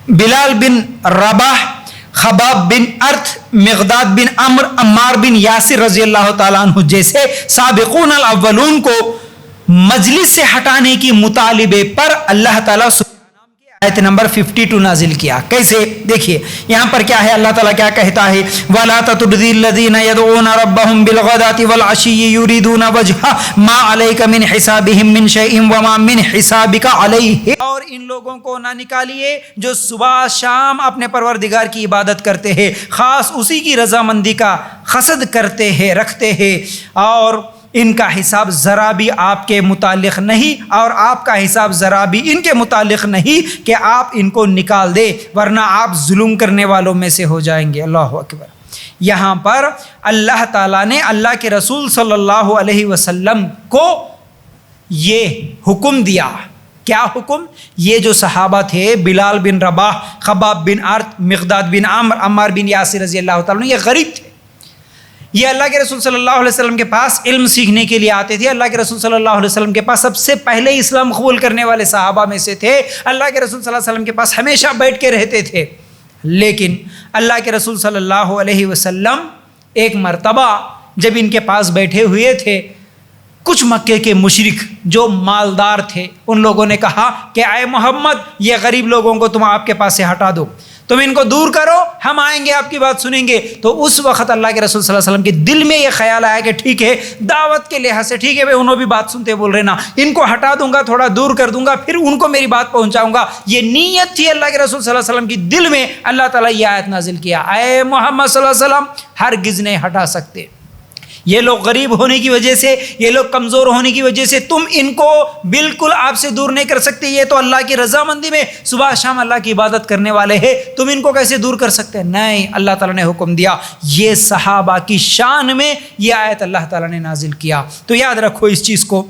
بلال بن رباح، خباب بن ارت، مقداد بن عمر، عمار بن یاسر رضی اللہ تعالیٰ عنہ جیسے سابقون الاولون کو مجلس سے ہٹانے کی مطالبے پر اللہ تعالیٰ آیت نمبر 52 نازل کیا۔ کیسے؟ دیکھیے یہاں پر کیا ہے، اللہ تعالیٰ کیا کہتا ہے، وَلَا تَطْرُدِ الَّذِينَ يَدْعُونَ رَبَّهُمْ بِالْغَدَاةِ وَالْعَشِيِّ يُرِيدُونَ وَجْهَهُ مَا عَلَيْكَ مِنْ حِسَابِهِمْ مِنْ شَيْءٍ وَمَا مِنْ حِسَابِكَ عَلَيْهِ۔ اور ان لوگوں کو نہ نکالیے جو صبح شام اپنے پروردگار کی عبادت کرتے ہیں، خاص اسی کی رضامندی کا قصد کرتے ہیں، رکھتے ہیں، اور ان کا حساب ذرا بھی آپ کے متعلق نہیں، اور آپ کا حساب ذرا بھی ان کے متعلق نہیں کہ آپ ان کو نکال دے، ورنہ آپ ظلم کرنے والوں میں سے ہو جائیں گے۔ اللہ اکبر۔ یہاں پر اللہ تعالیٰ نے اللہ کے رسول صلی اللہ علیہ وسلم کو یہ حکم دیا۔ کیا حکم؟ یہ جو صحابہ تھے، بلال بن رباح، خباب بن ارت، مقداد بن عمر، عمار بن یاسر رضی اللہ تعالیٰ عنہ، یہ غریب تھے، یہ اللہ کے رسول صلی اللہ علیہ وسلم کے پاس علم سیکھنے کے لیے آتے تھے۔ اللہ کے رسول صلی اللہ علیہ وسلم کے پاس سب سے پہلے اسلام قبول کرنے والے صحابہ میں سے تھے، اللہ کے رسول صلی اللہ علیہ وسلم کے پاس ہمیشہ بیٹھ کے رہتے تھے۔ لیکن اللہ کے رسول صلی اللہ علیہ وسلم ایک مرتبہ جب ان کے پاس بیٹھے ہوئے تھے، کچھ مکے کے مشرک جو مالدار تھے ان لوگوں نے کہا کہ اے محمد، یہ غریب لوگوں کو تم آپ کے پاس سے ہٹا دو، تم ان کو دور کرو، ہم آئیں گے آپ کی بات سنیں گے۔ تو اس وقت اللہ کے رسول صلی اللہ علیہ وسلم کے دل میں یہ خیال آیا کہ ٹھیک ہے، دعوت کے لحاظ سے ٹھیک ہے بھائی، انہوں بھی بات سنتے بول رہے نا، ان کو ہٹا دوں گا، تھوڑا دور کر دوں گا، پھر ان کو میری بات پہنچاؤں گا۔ یہ نیت تھی اللہ کے رسول صلی اللہ علیہ وسلم کی دل میں۔ اللہ تعالیٰ یہ آیت نازل کیا، اے محمد صلی اللہ علیہ وسلم ہرگز نہیں ہٹا سکتے۔ یہ لوگ غریب ہونے کی وجہ سے، یہ لوگ کمزور ہونے کی وجہ سے تم ان کو بالکل آپ سے دور نہیں کر سکتے. یہ تو اللہ کی رضامندی میں صبح شام اللہ کی عبادت کرنے والے ہیں، تم ان کو کیسے دور کر سکتے ہیں؟ نہیں، اللہ تعالیٰ نے حکم دیا. یہ صحابہ کی شان میں یہ آیت اللہ تعالیٰ نے نازل کیا. تو یاد رکھو اس چیز کو.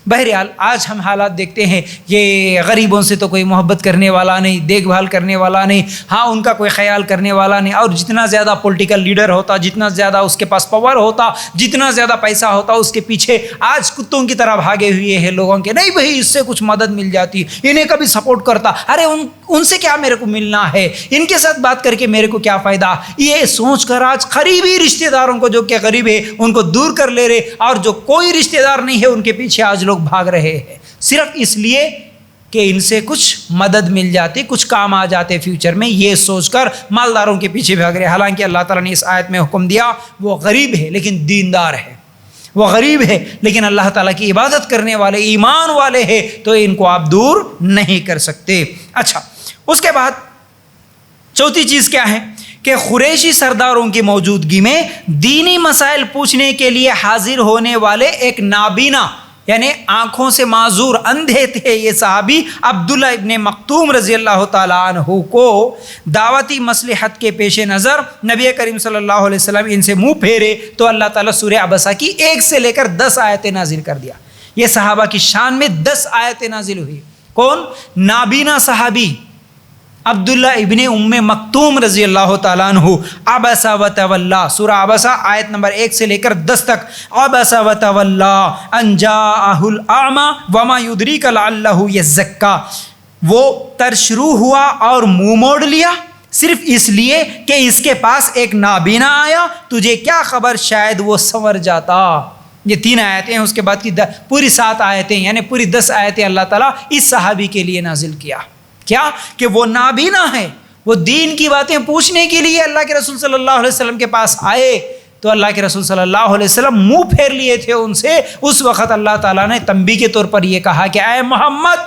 بہرحال آج ہم حالات دیکھتے ہیں، یہ غریبوں سے تو کوئی محبت کرنے والا نہیں، دیکھ بھال کرنے والا نہیں، ہاں ان کا کوئی خیال کرنے والا نہیں. اور جتنا زیادہ پولیٹیکل لیڈر ہوتا، جتنا زیادہ اس کے پاس پاور ہوتا، جتنا زیادہ پیسہ ہوتا، اس کے پیچھے آج کتوں کی طرح بھاگے ہوئے ہیں لوگوں کے. نہیں بھائی، اس سے کچھ مدد مل جاتی، انہیں کبھی سپورٹ کرتا، ارے ان سے کیا میرے کو ملنا ہے، ان کے ساتھ بات کر کے میرے کو کیا فائدہ. یہ سوچ کر آج قریبی رشتہ داروں کو جو کہ غریب ہے ان کو دور کر لے رہے، اور جو کوئی رشتہ دار نہیں ہے ان کے پیچھے آج لوگ بھاگ رہے ہیں، صرف اس لیے کہ ان سے کچھ مدد مل جاتی، کچھ کام آ جاتے فیوچر میں. یہ سوچ کر مالداروں کے پیچھے بھاگ رہے. حالانکہ اللہ تعالیٰ نے اس آیت میں حکم دیا وہ غریب ہے لیکن دیندار ہے، وہ غریب ہے لیکن اللہ تعالیٰ کی عبادت کرنے والے، ایمان والے ہیں، تو ان کو آپ دور نہیں کر سکتے. اچھا، اس کے بعد چوتھی چیز کیا ہے کہ قریشی سرداروں کی موجودگی میں دینی مسائل پوچھنے کے لیے حاضر ہونے والے ایک نابینا، یعنی آنکھوں سے معذور، اندھے تھے یہ صحابی عبداللہ ابن مکتوم رضی اللہ تعالیٰ عنہ کو دعوتی مصلحت کے پیش نظر نبی کریم صلی اللہ علیہ وسلم ان سے منہ پھیرے تو اللہ تعالیٰ سورہ عبسہ کی 1 سے لے کر 10 آیتیں نازل کر دیا. یہ صحابہ کی شان میں 10 آیتیں نازل ہوئی. کون؟ نابینا صحابی عبداللہ ابن ام مکتوم رضی اللہ تعالیٰ عنہ. عبس و تولا، سورہ عبسہ آیت نمبر 1 سے لے کر 10 تک. عبس و تولا ان جاءہ الاعمی وما یدریک لعلہ یزکا. وہ ترشروع ہوا اور منہ موڑ لیا صرف اس لیے کہ اس کے پاس ایک نابینا آیا، تجھے کیا خبر شاید وہ سنور جاتا. یہ 3 آیتیں ہیں، اس کے بعد کی پوری 7 آیتیں، یعنی پوری 10 آیتیں اللہ تعالیٰ اس صحابی کے لیے نازل کیا. کیا کہ وہ نابینا ہے، وہ دین کی باتیں پوچھنے کے لیے اللہ کے رسول صلی اللہ علیہ وسلم کے پاس آئے تو اللہ کے رسول صلی اللہ علیہ وسلم منہ پھیر لیے تھے ان سے. اس وقت اللہ تعالیٰ نے تنبیہ کے طور پر یہ کہا کہ اے محمد،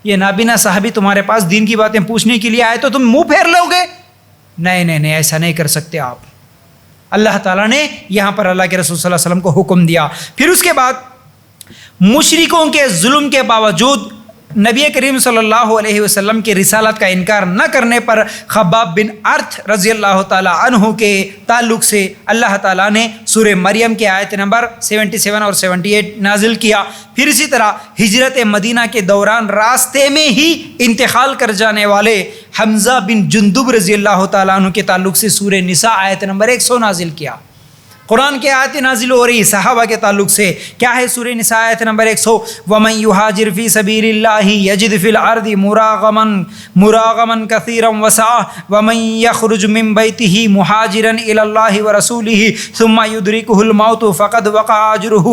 یہ نابینا صحابی تمہارے پاس دین کی باتیں پوچھنے کے لیے آئے تو تم منہ پھیر لو گے؟ نہیں، ایسا نہیں کر سکتے آپ. اللہ تعالیٰ نے یہاں پر اللہ کے رسول صلی اللہ علیہ وسلم کو حکم دیا. پھر اس کے بعد مشرکوں کے ظلم کے باوجود نبی کریم صلی اللہ علیہ وسلم کی رسالت کا انکار نہ کرنے پر خباب بن ارت رضی اللہ تعالیٰ عنہ کے تعلق سے اللہ تعالیٰ نے سورہ مریم کے آیت نمبر 77 اور 78 نازل کیا. پھر اسی طرح ہجرت مدینہ کے دوران راستے میں ہی انتقال کر جانے والے حمزہ بن جندب رضی اللہ تعالیٰ عنہ کے تعلق سے سورہ نساء آیت نمبر 100 نازل کیا. قرآن کے آیتیں نازل ہو رہی صحابہ کے تعلق سے. کیا ہے سورہ نساء آیت نمبر 100؟ وَمَن يُهَاجِرْ فِي سَبِيلِ اللَّهِ يَجِدْ فِي الْأَرْضِ مُرَاغَمًا كَثِيرًا وَسَعَةً وَمَن يَخْرُجْ مِن بَيْتِهِ مُهَاجِرًا إِلَى اللَّهِ وَرَسُولِهِ ثُمَّ يُدْرِكُهُ الْمَوْتُ فَقَدْ وَقَعَ أَجْرُهُ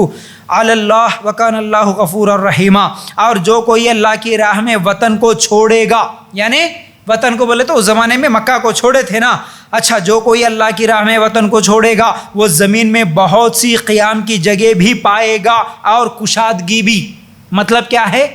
عَلَى اللَّهِ وَكَانَ اللَّهُ غَفُورًا رَحِيمًا. اور جو کوئی اللہ کی راہ میں وطن کو چھوڑے گا، یعنی وطن کو بولے تو اس زمانے میں مکہ کو چھوڑے تھے نا. اچھا، جو کوئی اللہ کی راہ میں وطن کو چھوڑے گا وہ زمین میں بہت سی قیام کی جگہ بھی پائے گا اور کشادگی بھی. مطلب کیا ہے؟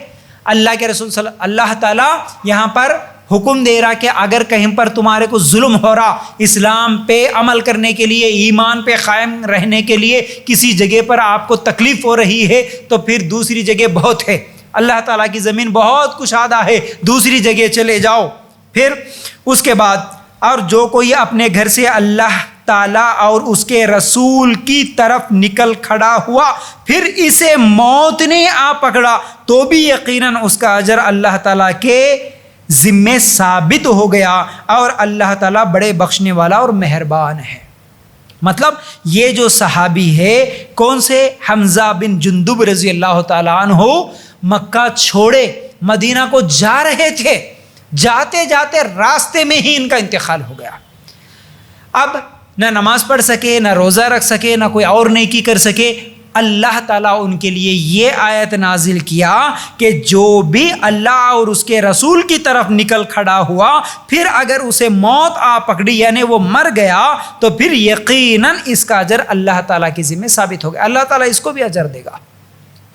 اللہ کے رسول اللہ تعالیٰ یہاں پر حکم دے رہا کہ اگر کہیں پر تمہارے کو ظلم ہو رہا، اسلام پہ عمل کرنے کے لیے، ایمان پہ قائم رہنے کے لیے کسی جگہ پر آپ کو تکلیف ہو رہی ہے تو پھر دوسری جگہ بہت ہے. اللہ تعالیٰ کی زمین بہت کشادہ ہے، دوسری جگہ چلے جاؤ. پھر اس کے بعد اور جو کوئی اپنے گھر سے اللہ تعالیٰ اور اس کے رسول کی طرف نکل کھڑا ہوا پھر اسے موت نے آ پکڑا تو بھی یقیناً اس کا اجر اللہ تعالیٰ کے ذمے ثابت ہو گیا، اور اللہ تعالیٰ بڑے بخشنے والا اور مہربان ہے. مطلب یہ جو صحابی ہے کون سے؟ حمزہ بن جندب رضی اللہ تعالیٰ عنہ مکہ چھوڑے مدینہ کو جا رہے تھے، جاتے جاتے راستے میں ہی ان کا انتقال ہو گیا. اب نہ نماز پڑھ سکے، نہ روزہ رکھ سکے، نہ کوئی اور نیکی کر سکے. اللہ تعالیٰ ان کے لیے یہ آیت نازل کیا کہ جو بھی اللہ اور اس کے رسول کی طرف نکل کھڑا ہوا پھر اگر اسے موت آ پکڑی یعنی وہ مر گیا تو پھر یقیناً اس کا اجر اللہ تعالیٰ کے ذمہ ثابت ہو گیا. اللہ تعالیٰ اس کو بھی اجر دے گا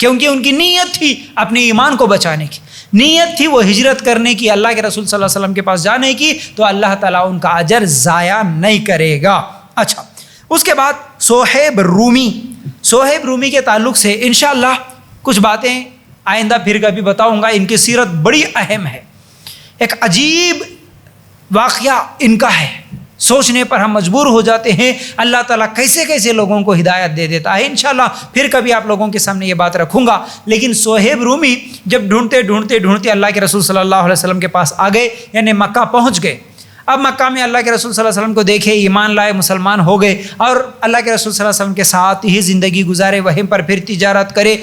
کیونکہ ان کی نیت تھی اپنے ایمان کو بچانے کی، نیت تھی وہ ہجرت کرنے کی، اللہ کے رسول صلی اللہ علیہ وسلم کے پاس جانے کی، تو اللہ تعالیٰ ان کا اجر ضائع نہیں کرے گا. اچھا، اس کے بعد صہیب رومی صہیب رومی کے تعلق سے انشاءاللہ کچھ باتیں آئندہ پھر کبھی بتاؤں گا. ان کی سیرت بڑی اہم ہے. ایک عجیب واقعہ ان کا ہے, سوچنے پر ہم مجبور ہو جاتے ہیں اللہ تعالیٰ کیسے کیسے لوگوں کو ہدایت دے دیتا ہے. انشاءاللہ پھر کبھی آپ لوگوں کے سامنے یہ بات رکھوں گا. لیکن صہیب رومی جب ڈھونڈتے اللہ کے رسول صلی اللہ علیہ وسلم کے پاس آ گئے, یعنی مکہ پہنچ گئے. اب مکہ میں اللہ کے رسول صلی اللہ علیہ وسلم کو دیکھے, ایمان لائے, مسلمان ہو گئے اور اللہ کے رسول صلی اللہ علیہ وسلم کے ساتھ ہی زندگی گزارے, وہیں پر پھر تجارت کرے,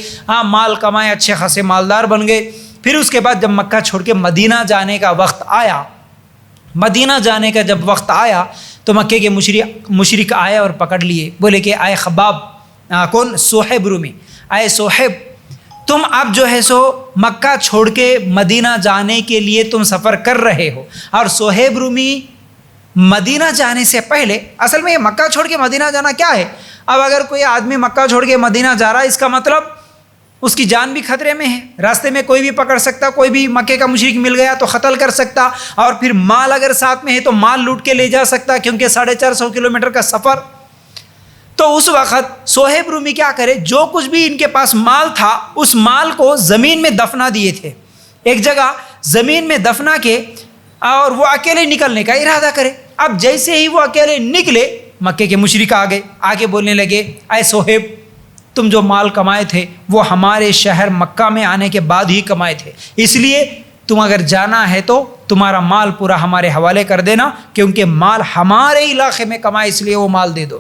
مال کمائے, اچھے خاصے مالدار بن گئے. پھر اس کے بعد جب مکہ چھوڑ کے مدینہ جانے کا وقت آیا, مدینہ جانے کا جب وقت آیا تو مکے کے مشرک آئے اور پکڑ لیے. بولے کہ آئے خباب, کون؟ صہیب رومی. آئے صہیب, تم اب جو ہے سو مکہ چھوڑ کے مدینہ جانے کے لیے تم سفر کر رہے ہو. اور صہیب رومی مدینہ جانے سے پہلے, اصل میں یہ مکہ چھوڑ کے مدینہ جانا کیا ہے؟ اب اگر کوئی آدمی مکہ چھوڑ کے مدینہ جا رہا ہے, اس کا مطلب اس کی جان بھی خطرے میں ہے. راستے میں کوئی بھی پکڑ سکتا, کوئی بھی مکے کا مشرک مل گیا تو قتل کر سکتا, اور پھر مال اگر ساتھ میں ہے تو مال لوٹ کے لے جا سکتا, کیونکہ 450 کلومیٹر کا سفر. تو اس وقت صہیب رومی کیا کرے, جو کچھ بھی ان کے پاس مال تھا اس مال کو زمین میں دفنا دیے تھے. ایک جگہ زمین میں دفنا کے اور وہ اکیلے نکلنے کا ارادہ کرے. اب جیسے ہی وہ اکیلے نکلے, مکے کے مشرک آگے بولنے لگے, اے صہیب, تم جو مال کمائے تھے وہ ہمارے شہر مکہ میں آنے کے بعد ہی کمائے تھے, اس لیے تم اگر جانا ہے تو تمہارا مال پورا ہمارے حوالے کر دینا, کیونکہ مال ہمارے علاقے میں کمائے اس لیے وہ مال دے دو.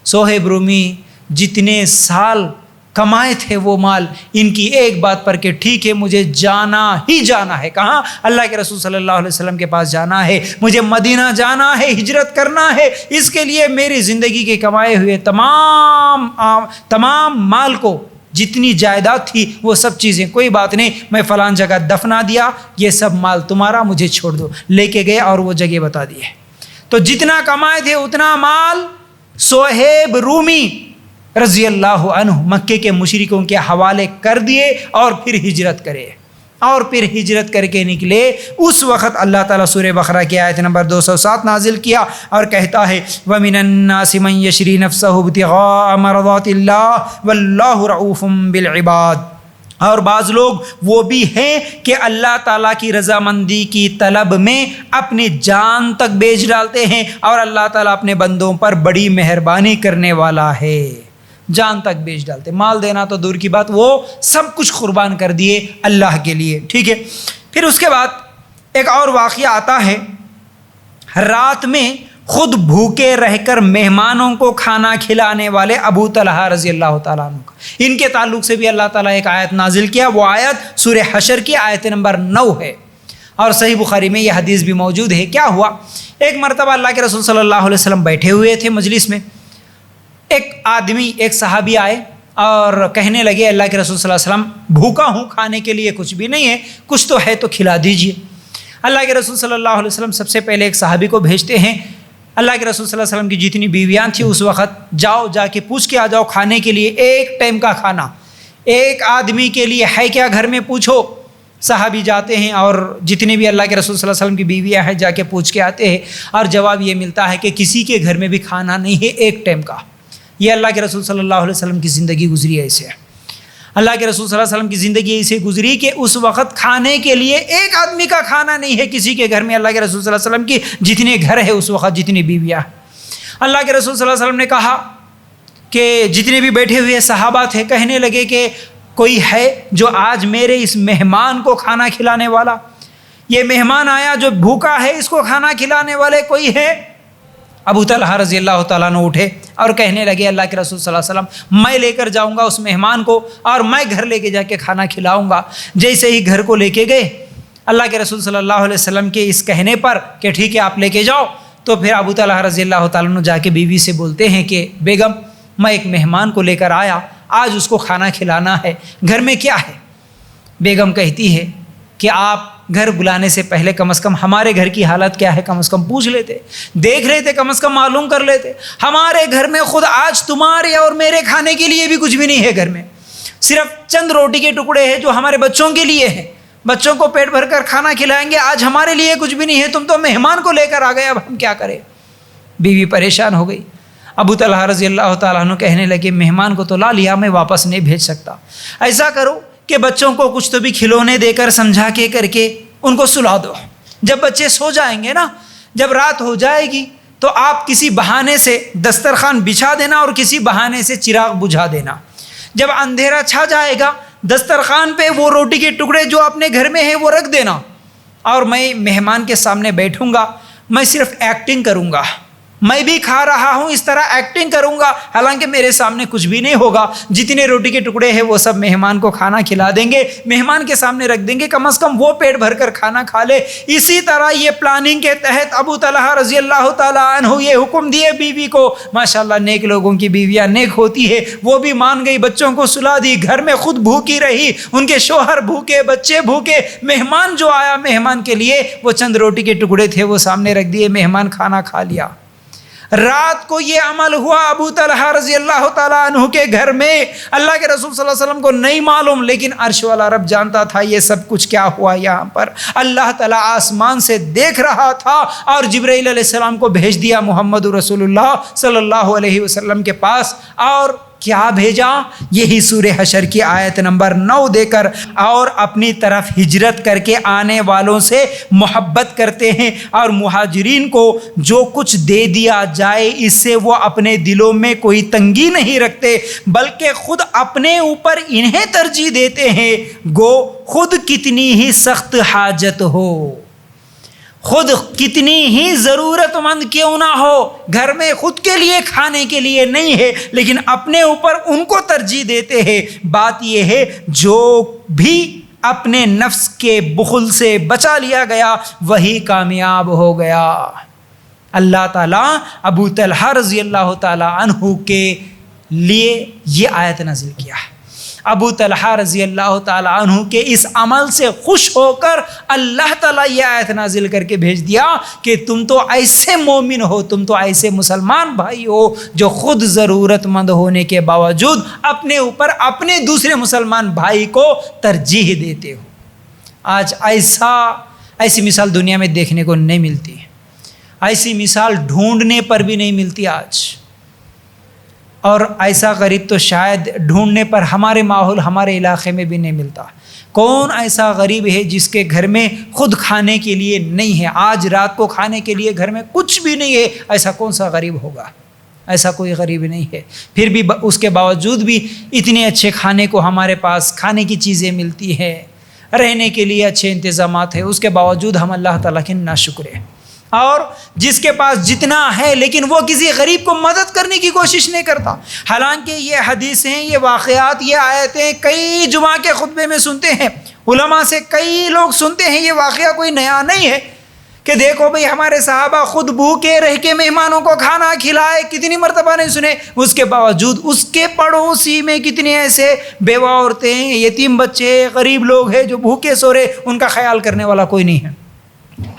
صہیب رومی جتنے سال کمائے تھے وہ مال, ان کی ایک بات پر کہ ٹھیک ہے مجھے جانا ہی جانا ہے. کہاں؟ اللہ کے رسول صلی اللہ علیہ وسلم کے پاس جانا ہے, مجھے مدینہ جانا ہے, ہجرت کرنا ہے. اس کے لیے میری زندگی کے کمائے ہوئے تمام مال کو, جتنی جائیداد تھی وہ سب چیزیں, کوئی بات نہیں, میں فلان جگہ دفنا دیا, یہ سب مال تمہارا, مجھے چھوڑ دو. لے کے گئے اور وہ جگہ بتا دیے. تو جتنا کمائے تھے اتنا مال صہیب رومی رضی اللہ عنہ مکے کے مشرکوں کے حوالے کر دیے اور پھر ہجرت کرے, اور پھر ہجرت کر کے نکلے. اس وقت اللہ تعالیٰ سورہ بقرہ کی آیت نمبر 207 نازل کیا اور کہتا ہے, وَمِنَ النَّاسِ مَن يَشْرِي نَفْسَهُ ابْتِغَاءَ مَرْضَاتِ اللَّهِ وَاللَّهُ رَءُوفٌ بِالْعِبَادِ. اور بعض لوگ وہ بھی ہیں کہ اللہ تعالیٰ کی رضامندی کی طلب میں اپنی جان تک بیچ ڈالتے ہیں, اور اللہ تعالیٰ اپنے بندوں پر بڑی مہربانی کرنے والا ہے. جان تک بیچ ڈالتے, مال دینا تو دور کی بات, وہ سب کچھ قربان کر دیے اللہ کے لیے. ٹھیک ہے. پھر اس کے بعد ایک اور واقعہ آتا ہے, رات میں خود بھوکے رہ کر مہمانوں کو کھانا کھلانے والے ابو طلحہ رضی اللہ تعالیٰ عنہ کا, ان کے تعلق سے بھی اللہ تعالیٰ ایک آیت نازل کیا. وہ آیت سورہ حشر کی آیت نمبر 9 ہے, اور صحیح بخاری میں یہ حدیث بھی موجود ہے. کیا ہوا, ایک مرتبہ اللہ کے رسول صلی اللہ علیہ وسلم بیٹھے ہوئے تھے مجلس میں, ایک آدمی, ایک صحابی آئے اور کہنے لگے, اللہ کے رسول صلی اللہ علیہ وسلم بھوکا ہوں, کھانے کے لیے کچھ بھی نہیں ہے, کچھ تو ہے تو کھلا دیجئے. اللہ کے رسول صلی اللہ علیہ وسلم سب سے پہلے ایک صحابی کو بھیجتے ہیں, اللہ کے رسول صلی اللہ علیہ وسلم کی جتنی بیویاں تھیں اس وقت, جا کے پوچھ کے آ جاؤ کھانے کے لیے, ایک ٹائم کا کھانا ایک آدمی کے لیے ہے کیا گھر میں, پوچھو. صحابی جاتے ہیں اور جتنے بھی اللہ کے رسول صلی اللہ علیہ وسلم کی بیویاں ہیں جا کے پوچھ کے آتے ہیں, اور جواب یہ ملتا ہے کہ کسی کے گھر میں بھی کھانا نہیں ہے ایک ٹائم کا. یہ اللہ کے رسول صلی اللہ علیہ وسلم کی زندگی گزری ایسے ہے. اللہ کے رسول صلی اللہ علیہ وسلم کی زندگی ایسے گزری کہ اس وقت کھانے کے لیے ایک آدمی کا کھانا نہیں ہے کسی کے گھر میں. اللہ کے رسول صلی اللہ علیہ وسلم کی جتنے گھر ہے اس وقت, جتنی بیویاں, اللہ کے رسول صلی اللہ علیہ وسلم نے کہا کہ جتنے بھی بیٹھے ہوئے صحابہ تھے کہنے لگے کہ کوئی ہے جو آج میرے اس مہمان کو کھانا کھلانے والا, یہ مہمان آیا جو بھوکا ہے, اس کو کھانا کھلانے والے کوئی ہے؟ ابو طلحہ رضی اللہ تعالیٰ عنہ اٹھے اور کہنے لگے, اللہ کے رسول صلی اللہ علیہ وسلم, میں لے کر جاؤں گا اس مہمان کو اور میں گھر لے کے جا کے کھانا کھلاؤں گا. جیسے ہی گھر کو لے کے گئے, اللہ کے رسول صلی اللہ علیہ وسلم کے اس کہنے پر کہ ٹھیک ہے آپ لے کے جاؤ, تو پھر ابو طلحہ رضی اللہ تعالیٰ عنہ جا کے بیوی سے بولتے ہیں کہ بیگم, میں ایک مہمان کو لے کر آیا, آج اس کو کھانا کھلانا ہے, گھر میں کیا ہے؟ بیگم کہتی ہے کہ آپ گھر بلانے سے پہلے کم از کم ہمارے گھر کی حالت کیا ہے کم از کم پوچھ لیتے, دیکھ لیتے, کم از کم معلوم کر لیتے. ہمارے گھر میں خود آج تمہارے اور میرے کھانے کے لیے بھی کچھ بھی نہیں ہے, گھر میں صرف چند روٹی کے ٹکڑے ہیں جو ہمارے بچوں کے لیے ہیں, بچوں کو پیٹ بھر کر کھانا کھلائیں گے, آج ہمارے لیے کچھ بھی نہیں ہے, تم تو مہمان کو لے کر آ گئے, اب ہم کیا کریں؟ بیوی پریشان ہو گئی. ابو طلحہ رضی اللہ تعالیٰ عنہ کہنے لگے مہمان کو تو لا لیا، میں واپس نہیں بھیج سکتا، ایسا کرو کہ بچوں کو کچھ تو بھی کھلونے دے کر سمجھا کے کر کے ان کو سلا دو، جب بچے سو جائیں گے نا، جب رات ہو جائے گی تو آپ کسی بہانے سے دسترخوان بچھا دینا اور کسی بہانے سے چراغ بجھا دینا، جب اندھیرا چھا جائے گا دسترخوان پہ وہ روٹی کے ٹکڑے جو اپنے گھر میں ہیں وہ رکھ دینا، اور میں مہمان کے سامنے بیٹھوں گا، میں صرف ایکٹنگ کروں گا، میں بھی کھا رہا ہوں اس طرح ایکٹنگ کروں گا، حالانکہ میرے سامنے کچھ بھی نہیں ہوگا، جتنے روٹی کے ٹکڑے ہیں وہ سب مہمان کو کھانا کھلا دیں گے، مہمان کے سامنے رکھ دیں گے، کم از کم وہ پیٹ بھر کر کھانا کھا لے۔ اسی طرح یہ پلاننگ کے تحت ابو طلحہ رضی اللہ تعالیٰ عنہ یہ حکم دیے بیوی کو، ماشاءاللہ نیک لوگوں کی بیویاں نیک ہوتی ہے، وہ بھی مان گئی، بچوں کو سلا دی، گھر میں خود بھوکی رہی، ان کے شوہر بھوکے، بچے بھوکے، مہمان جو آیا مہمان کے لیے وہ چند روٹی کے ٹکڑے تھے وہ سامنے رکھ دیے، مہمان کھانا کھا لیا۔ رات کو یہ عمل ہوا ابو طلحہ رضی اللہ تعالیٰ عنہ کے گھر میں، اللہ کے رسول صلی اللہ علیہ وسلم کو نہیں معلوم، لیکن عرش والا رب جانتا تھا یہ سب کچھ کیا ہوا یہاں پر۔ اللہ تعالیٰ آسمان سے دیکھ رہا تھا اور جبرائیل علیہ السلام کو بھیج دیا محمد رسول اللہ صلی اللہ علیہ وسلم کے پاس، اور کیا بھیجا؟ یہی سورہ حشر کی آیت نمبر 9 دے کر، اور اپنی طرف ہجرت کر کے آنے والوں سے محبت کرتے ہیں، اور مہاجرین کو جو کچھ دے دیا جائے اس سے وہ اپنے دلوں میں کوئی تنگی نہیں رکھتے، بلکہ خود اپنے اوپر انہیں ترجیح دیتے ہیں، گو خود کتنی ہی سخت حاجت ہو، خود کتنی ہی ضرورت مند کیوں نہ ہو، گھر میں خود کے لیے کھانے کے لیے نہیں ہے لیکن اپنے اوپر ان کو ترجیح دیتے ہیں۔ بات یہ ہے جو بھی اپنے نفس کے بخل سے بچا لیا گیا وہی کامیاب ہو گیا۔ اللہ تعالیٰ ابو طلحہ رضی اللہ تعالیٰ عنہ کے لیے یہ آیت نازل کیا۔ ابو طلحہ رضی اللہ تعالیٰ عنہ کے اس عمل سے خوش ہو کر اللہ تعالیٰ یہ آیت نازل کر کے بھیج دیا کہ تم تو ایسے مومن ہو، تم تو ایسے مسلمان بھائی ہو جو خود ضرورت مند ہونے کے باوجود اپنے اوپر اپنے دوسرے مسلمان بھائی کو ترجیح دیتے ہو۔ آج ایسی مثال دنیا میں دیکھنے کو نہیں ملتی، ایسی مثال ڈھونڈنے پر بھی نہیں ملتی آج، اور ایسا غریب تو شاید ڈھونڈنے پر ہمارے ماحول ہمارے علاقے میں بھی نہیں ملتا۔ کون ایسا غریب ہے جس کے گھر میں خود کھانے کے لیے نہیں ہے، آج رات کو کھانے کے لیے گھر میں کچھ بھی نہیں ہے؟ ایسا کون سا غریب ہوگا؟ ایسا کوئی غریب نہیں ہے۔ پھر بھی اس کے باوجود بھی اتنے اچھے کھانے کو ہمارے پاس کھانے کی چیزیں ملتی ہیں، رہنے کے لیے اچھے انتظامات ہیں، اس کے باوجود ہم اللہ تعالیٰ کے ناشکر ہیں۔ اور جس کے پاس جتنا ہے لیکن وہ کسی غریب کو مدد کرنے کی کوشش نہیں کرتا، حالانکہ یہ حدیثیں، یہ واقعات، یہ آیتیں کئی جمعہ کے خطبے میں سنتے ہیں، علماء سے کئی لوگ سنتے ہیں، یہ واقعہ کوئی نیا نہیں ہے کہ دیکھو بھئی ہمارے صحابہ خود بھوکے رہ کے مہمانوں کو کھانا کھلائے، کتنی مرتبہ نہیں سنے؟ اس کے باوجود اس کے پڑوسی میں کتنے ایسے بیوہ عورتیں، یتیم بچے، غریب لوگ ہیں جو بھوکے سو رہے، ان کا خیال کرنے والا کوئی نہیں ہے،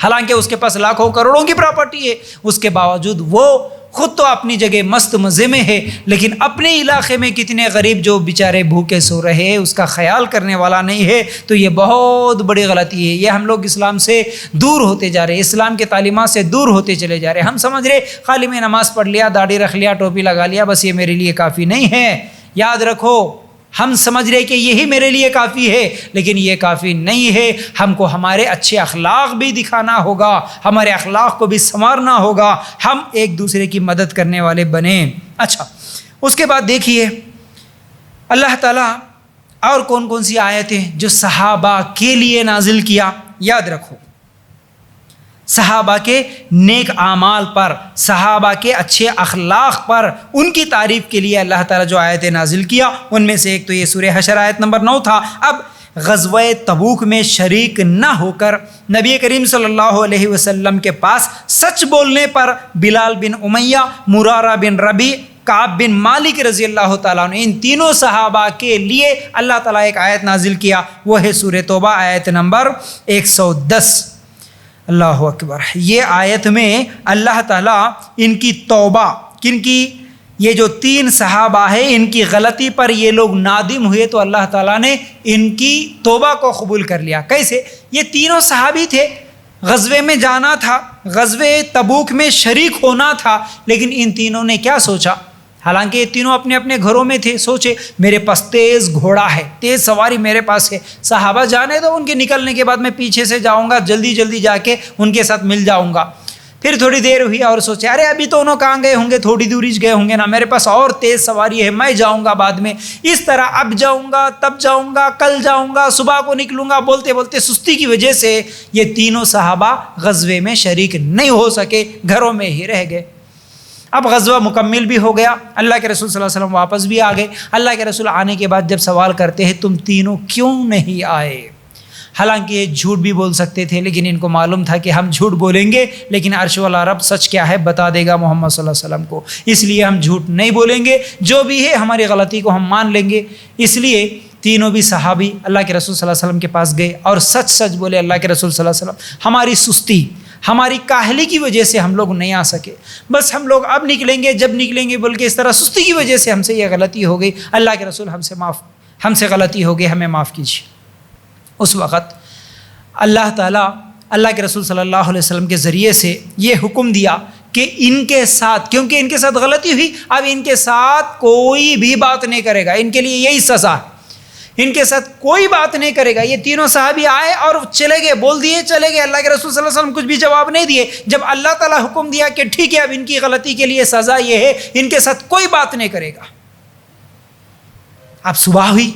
حالانکہ اس کے پاس لاکھوں کروڑوں کی پراپرٹی ہے، اس کے باوجود وہ خود تو اپنی جگہ مست مزے میں ہے، لیکن اپنے علاقے میں کتنے غریب جو بیچارے بھوکے سو رہے ہیں اس کا خیال کرنے والا نہیں ہے۔ تو یہ بہت بڑی غلطی ہے، یہ ہم لوگ اسلام سے دور ہوتے جا رہے ہیں، اسلام کے تعلیمات سے دور ہوتے چلے جا رہے ہیں۔ ہم سمجھ رہے خالی میں نماز پڑھ لیا، داڑھی رکھ لیا، ٹوپی لگا لیا، بس یہ میرے لیے کافی نہیں ہے۔ یاد رکھو، ہم سمجھ رہے کہ یہی میرے لیے کافی ہے، لیکن یہ کافی نہیں ہے، ہم کو ہمارے اچھے اخلاق بھی دکھانا ہوگا، ہمارے اخلاق کو بھی سنوارنا ہوگا، ہم ایک دوسرے کی مدد کرنے والے بنیں۔ اچھا، اس کے بعد دیکھیے اللہ تعالیٰ اور کون کون سی آیتیں جو صحابہ کے لیے نازل کیا۔ یاد رکھو، صحابہ کے نیک اعمال پر، صحابہ کے اچھے اخلاق پر، ان کی تعریف کے لیے اللہ تعالیٰ جو آیتیں نازل کیا ان میں سے ایک تو یہ سورہ حشر آیت نمبر 9 تھا۔ اب غزوہ تبوک میں شریک نہ ہو کر نبی کریم صلی اللہ علیہ وسلم کے پاس سچ بولنے پر بلال بن امیہ، مرارہ بن ربیع، کعب بن مالک رضی اللہ تعالیٰ عنہ، ان تینوں صحابہ کے لیے اللہ تعالیٰ ایک آیت نازل کیا، وہ ہے سورہ توبہ آیت نمبر 110۔ اللہ اکبر۔ یہ آیت میں اللہ تعالیٰ ان کی توبہ، کن کی؟ یہ جو تین صحابہ ہیں ان کی غلطی پر یہ لوگ نادم ہوئے تو اللہ تعالیٰ نے ان کی توبہ کو قبول کر لیا۔ کیسے؟ یہ تینوں صحابی تھے، غزوے میں جانا تھا، غزوے تبوک میں شریک ہونا تھا، لیکن ان تینوں نے کیا سوچا؟ حالانکہ یہ تینوں اپنے اپنے گھروں میں تھے، سوچے میرے پاس تیز گھوڑا ہے، تیز سواری میرے پاس ہے، صحابہ جانے دو، ان کے نکلنے کے بعد میں پیچھے سے جاؤں گا، جلدی جلدی جا کے ان کے ساتھ مل جاؤں گا۔ پھر تھوڑی دیر ہوئی اور سوچے ارے ابھی تو انہوں کہاں گئے ہوں گے، تھوڑی دوری گئے ہوں گے نا، میرے پاس اور تیز سواری ہے، میں جاؤں گا بعد میں، اس طرح اب جاؤں گا، تب جاؤں گا، کل جاؤں گا، صبح کو نکلوں گا، بولتے بولتے سستی کی وجہ سے یہ تینوں صحابہ غزوے میں شریک نہیں ہو سکے، گھروں میں ہی رہ گئے۔ اب غزوہ مکمل بھی ہو گیا، اللہ کے رسول صلی اللہ علیہ وسلم واپس بھی آ گئے۔ اللہ کے رسول آنے کے بعد جب سوال کرتے ہیں تم تینوں کیوں نہیں آئے؟ حالانکہ یہ جھوٹ بھی بول سکتے تھے، لیکن ان کو معلوم تھا کہ ہم جھوٹ بولیں گے لیکن عرش والا رب سچ کیا ہے بتا دے گا محمد صلی اللہ علیہ وسلم کو، اس لیے ہم جھوٹ نہیں بولیں گے، جو بھی ہے ہماری غلطی کو ہم مان لیں گے۔ اس لیے تینوں بھی صحابی اللہ کے رسول صلی اللہ علیہ وسلم کے پاس گئے اور سچ سچ بولے اللہ کے رسول صلی اللہ علیہ وسلم ہماری سستی، ہماری کاہلی کی وجہ سے ہم لوگ نہیں آ سکے، بس ہم لوگ اب نکلیں گے جب نکلیں گے، بلکہ اس طرح سستی کی وجہ سے ہم سے یہ غلطی ہو گئی، اللہ کے رسول ہم سے غلطی ہو گئی، ہمیں معاف کیجیے۔ اس وقت اللہ تعالیٰ اللہ کے رسول صلی اللہ علیہ وسلم کے ذریعے سے یہ حکم دیا کہ ان کے ساتھ، کیونکہ ان کے ساتھ غلطی ہوئی، اب ان کے ساتھ کوئی بھی بات نہیں کرے گا، ان کے لیے یہی سزا ہے، ان کے ساتھ کوئی بات نہیں کرے گا۔ یہ تینوں صحابی آئے اور چلے گئے، بول دیے چلے گئے، اللہ کے رسول صلی اللہ علیہ وسلم کچھ بھی جواب نہیں دیے۔ جب اللہ تعالیٰ حکم دیا کہ ٹھیک ہے اب ان کی غلطی کے لیے سزا یہ ہے، ان کے ساتھ کوئی بات نہیں کرے گا۔ اب صبح ہوئی،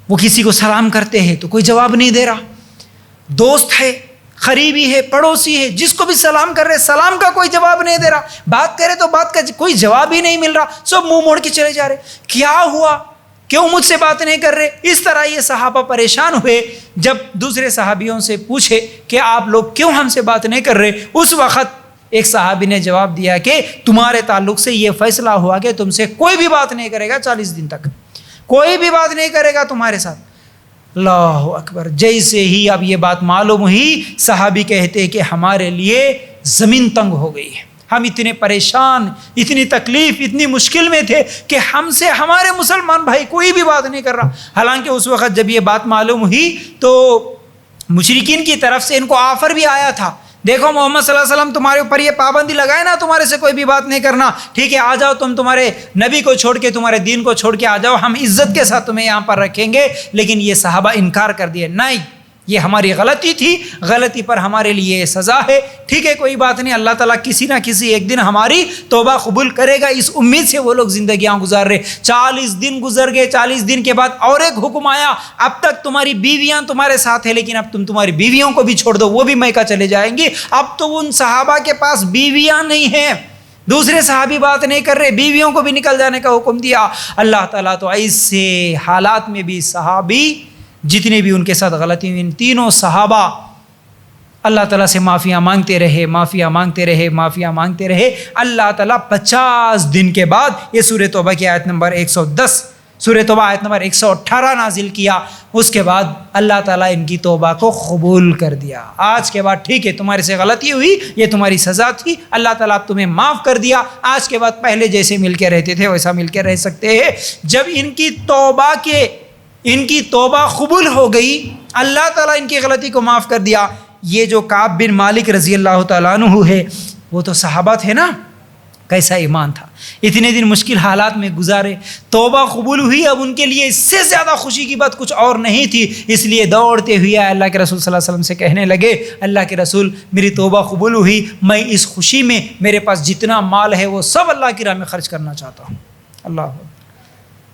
وہ کسی کو سلام کرتے ہیں تو کوئی جواب نہیں دے رہا، دوست ہے، قریبی ہے، پڑوسی ہے، جس کو بھی سلام کر رہے سلام کا کوئی جواب نہیں دے رہا، بات کرے تو بات کا کوئی جواب ہی نہیں مل رہا، سب منہ موڑ کے چلے جا رہے، کیا ہوا، کیوں مجھ سے بات نہیں کر رہے؟ اس طرح یہ صحابہ پریشان ہوئے۔ جب دوسرے صحابیوں سے پوچھے کہ آپ لوگ کیوں ہم سے بات نہیں کر رہے، اس وقت ایک صحابی نے جواب دیا کہ تمہارے تعلق سے یہ فیصلہ ہوا کہ تم سے کوئی بھی بات نہیں کرے گا 40 دن تک، کوئی بھی بات نہیں کرے گا تمہارے ساتھ۔ اللہ اکبر! جیسے ہی اب یہ بات معلوم ہوئی، صحابی کہتے ہیں کہ ہمارے لیے زمین تنگ ہو گئی ہے، ہم اتنے پریشان، اتنی تکلیف، اتنی مشکل میں تھے کہ ہم سے ہمارے مسلمان بھائی کوئی بھی بات نہیں کر رہا۔ حالانکہ اس وقت جب یہ بات معلوم ہوئی تو مشرکین کی طرف سے ان کو آفر بھی آیا تھا، دیکھو محمد صلی اللہ علیہ وسلم تمہارے اوپر یہ پابندی لگائے نا تمہارے سے کوئی بھی بات نہیں کرنا، ٹھیک ہے آ جاؤ، تم تمہارے نبی کو چھوڑ کے تمہارے دین کو چھوڑ کے آ جاؤ، ہم عزت کے ساتھ تمہیں یہاں پر رکھیں گے۔ لیکن یہ صحابہ انکار کر دیے، نہیں یہ ہماری غلطی تھی، غلطی پر ہمارے لیے سزا ہے، ٹھیک ہے کوئی بات نہیں، اللہ تعالیٰ کسی نہ کسی ایک دن ہماری توبہ قبول کرے گا، اس امید سے وہ لوگ زندگیاں گزار رہے۔ 40 دن گزر گئے، 40 دن کے بعد اور ایک حکم آیا، اب تک تمہاری بیویاں تمہارے ساتھ ہیں لیکن اب تم تمہاری بیویوں کو بھی چھوڑ دو، وہ بھی مکہ چلے جائیں گی۔ اب تو ان صحابہ کے پاس بیویاں نہیں ہیں، دوسرے صحابی بات نہیں کر رہے، بیویوں کو بھی نکل جانے کا حکم دیا۔ اللہ تعالیٰ تو ایسے حالات میں بھی صحابی جتنے بھی ان کے ساتھ غلطی ہوئی، ان تینوں صحابہ اللہ تعالیٰ سے معافیاں مانگتے رہے، معافیاں مانگتے رہے، معافیاں مانگتے رہے۔ اللہ تعالیٰ 50 دن کے بعد یہ سورہ توبہ کی آیت نمبر 110، سورہ توبہ آیت نمبر 118 نازل کیا۔ اس کے بعد اللہ تعالیٰ ان کی توبہ کو قبول کر دیا۔ آج کے بعد ٹھیک ہے تمہارے سے غلطی ہوئی، یہ تمہاری سزا تھی، اللہ تعالیٰ اب تمہیں معاف کر دیا، آج کے بعد پہلے جیسے مل کے رہتے تھے ویسا مل کے رہ سکتے ہیں۔ جب ان کی توبہ قبول ہو گئی، اللہ تعالیٰ ان کی غلطی کو معاف کر دیا۔ یہ جو کعب بن مالک رضی اللہ تعالیٰ عنہ ہے، وہ تو صحابہ تھے نا، کیسا ایمان تھا، اتنے دن مشکل حالات میں گزارے، توبہ قبول ہوئی، اب ان کے لیے اس سے زیادہ خوشی کی بات کچھ اور نہیں تھی، اس لیے دوڑتے ہوئے اللہ کے رسول صلی اللہ علیہ وسلم سے کہنے لگے، اللہ کے رسول میری توبہ قبول ہوئی، میں اس خوشی میں میرے پاس جتنا مال ہے وہ سب اللہ کی راہ میں خرچ کرنا چاہتا ہوں۔ اللہ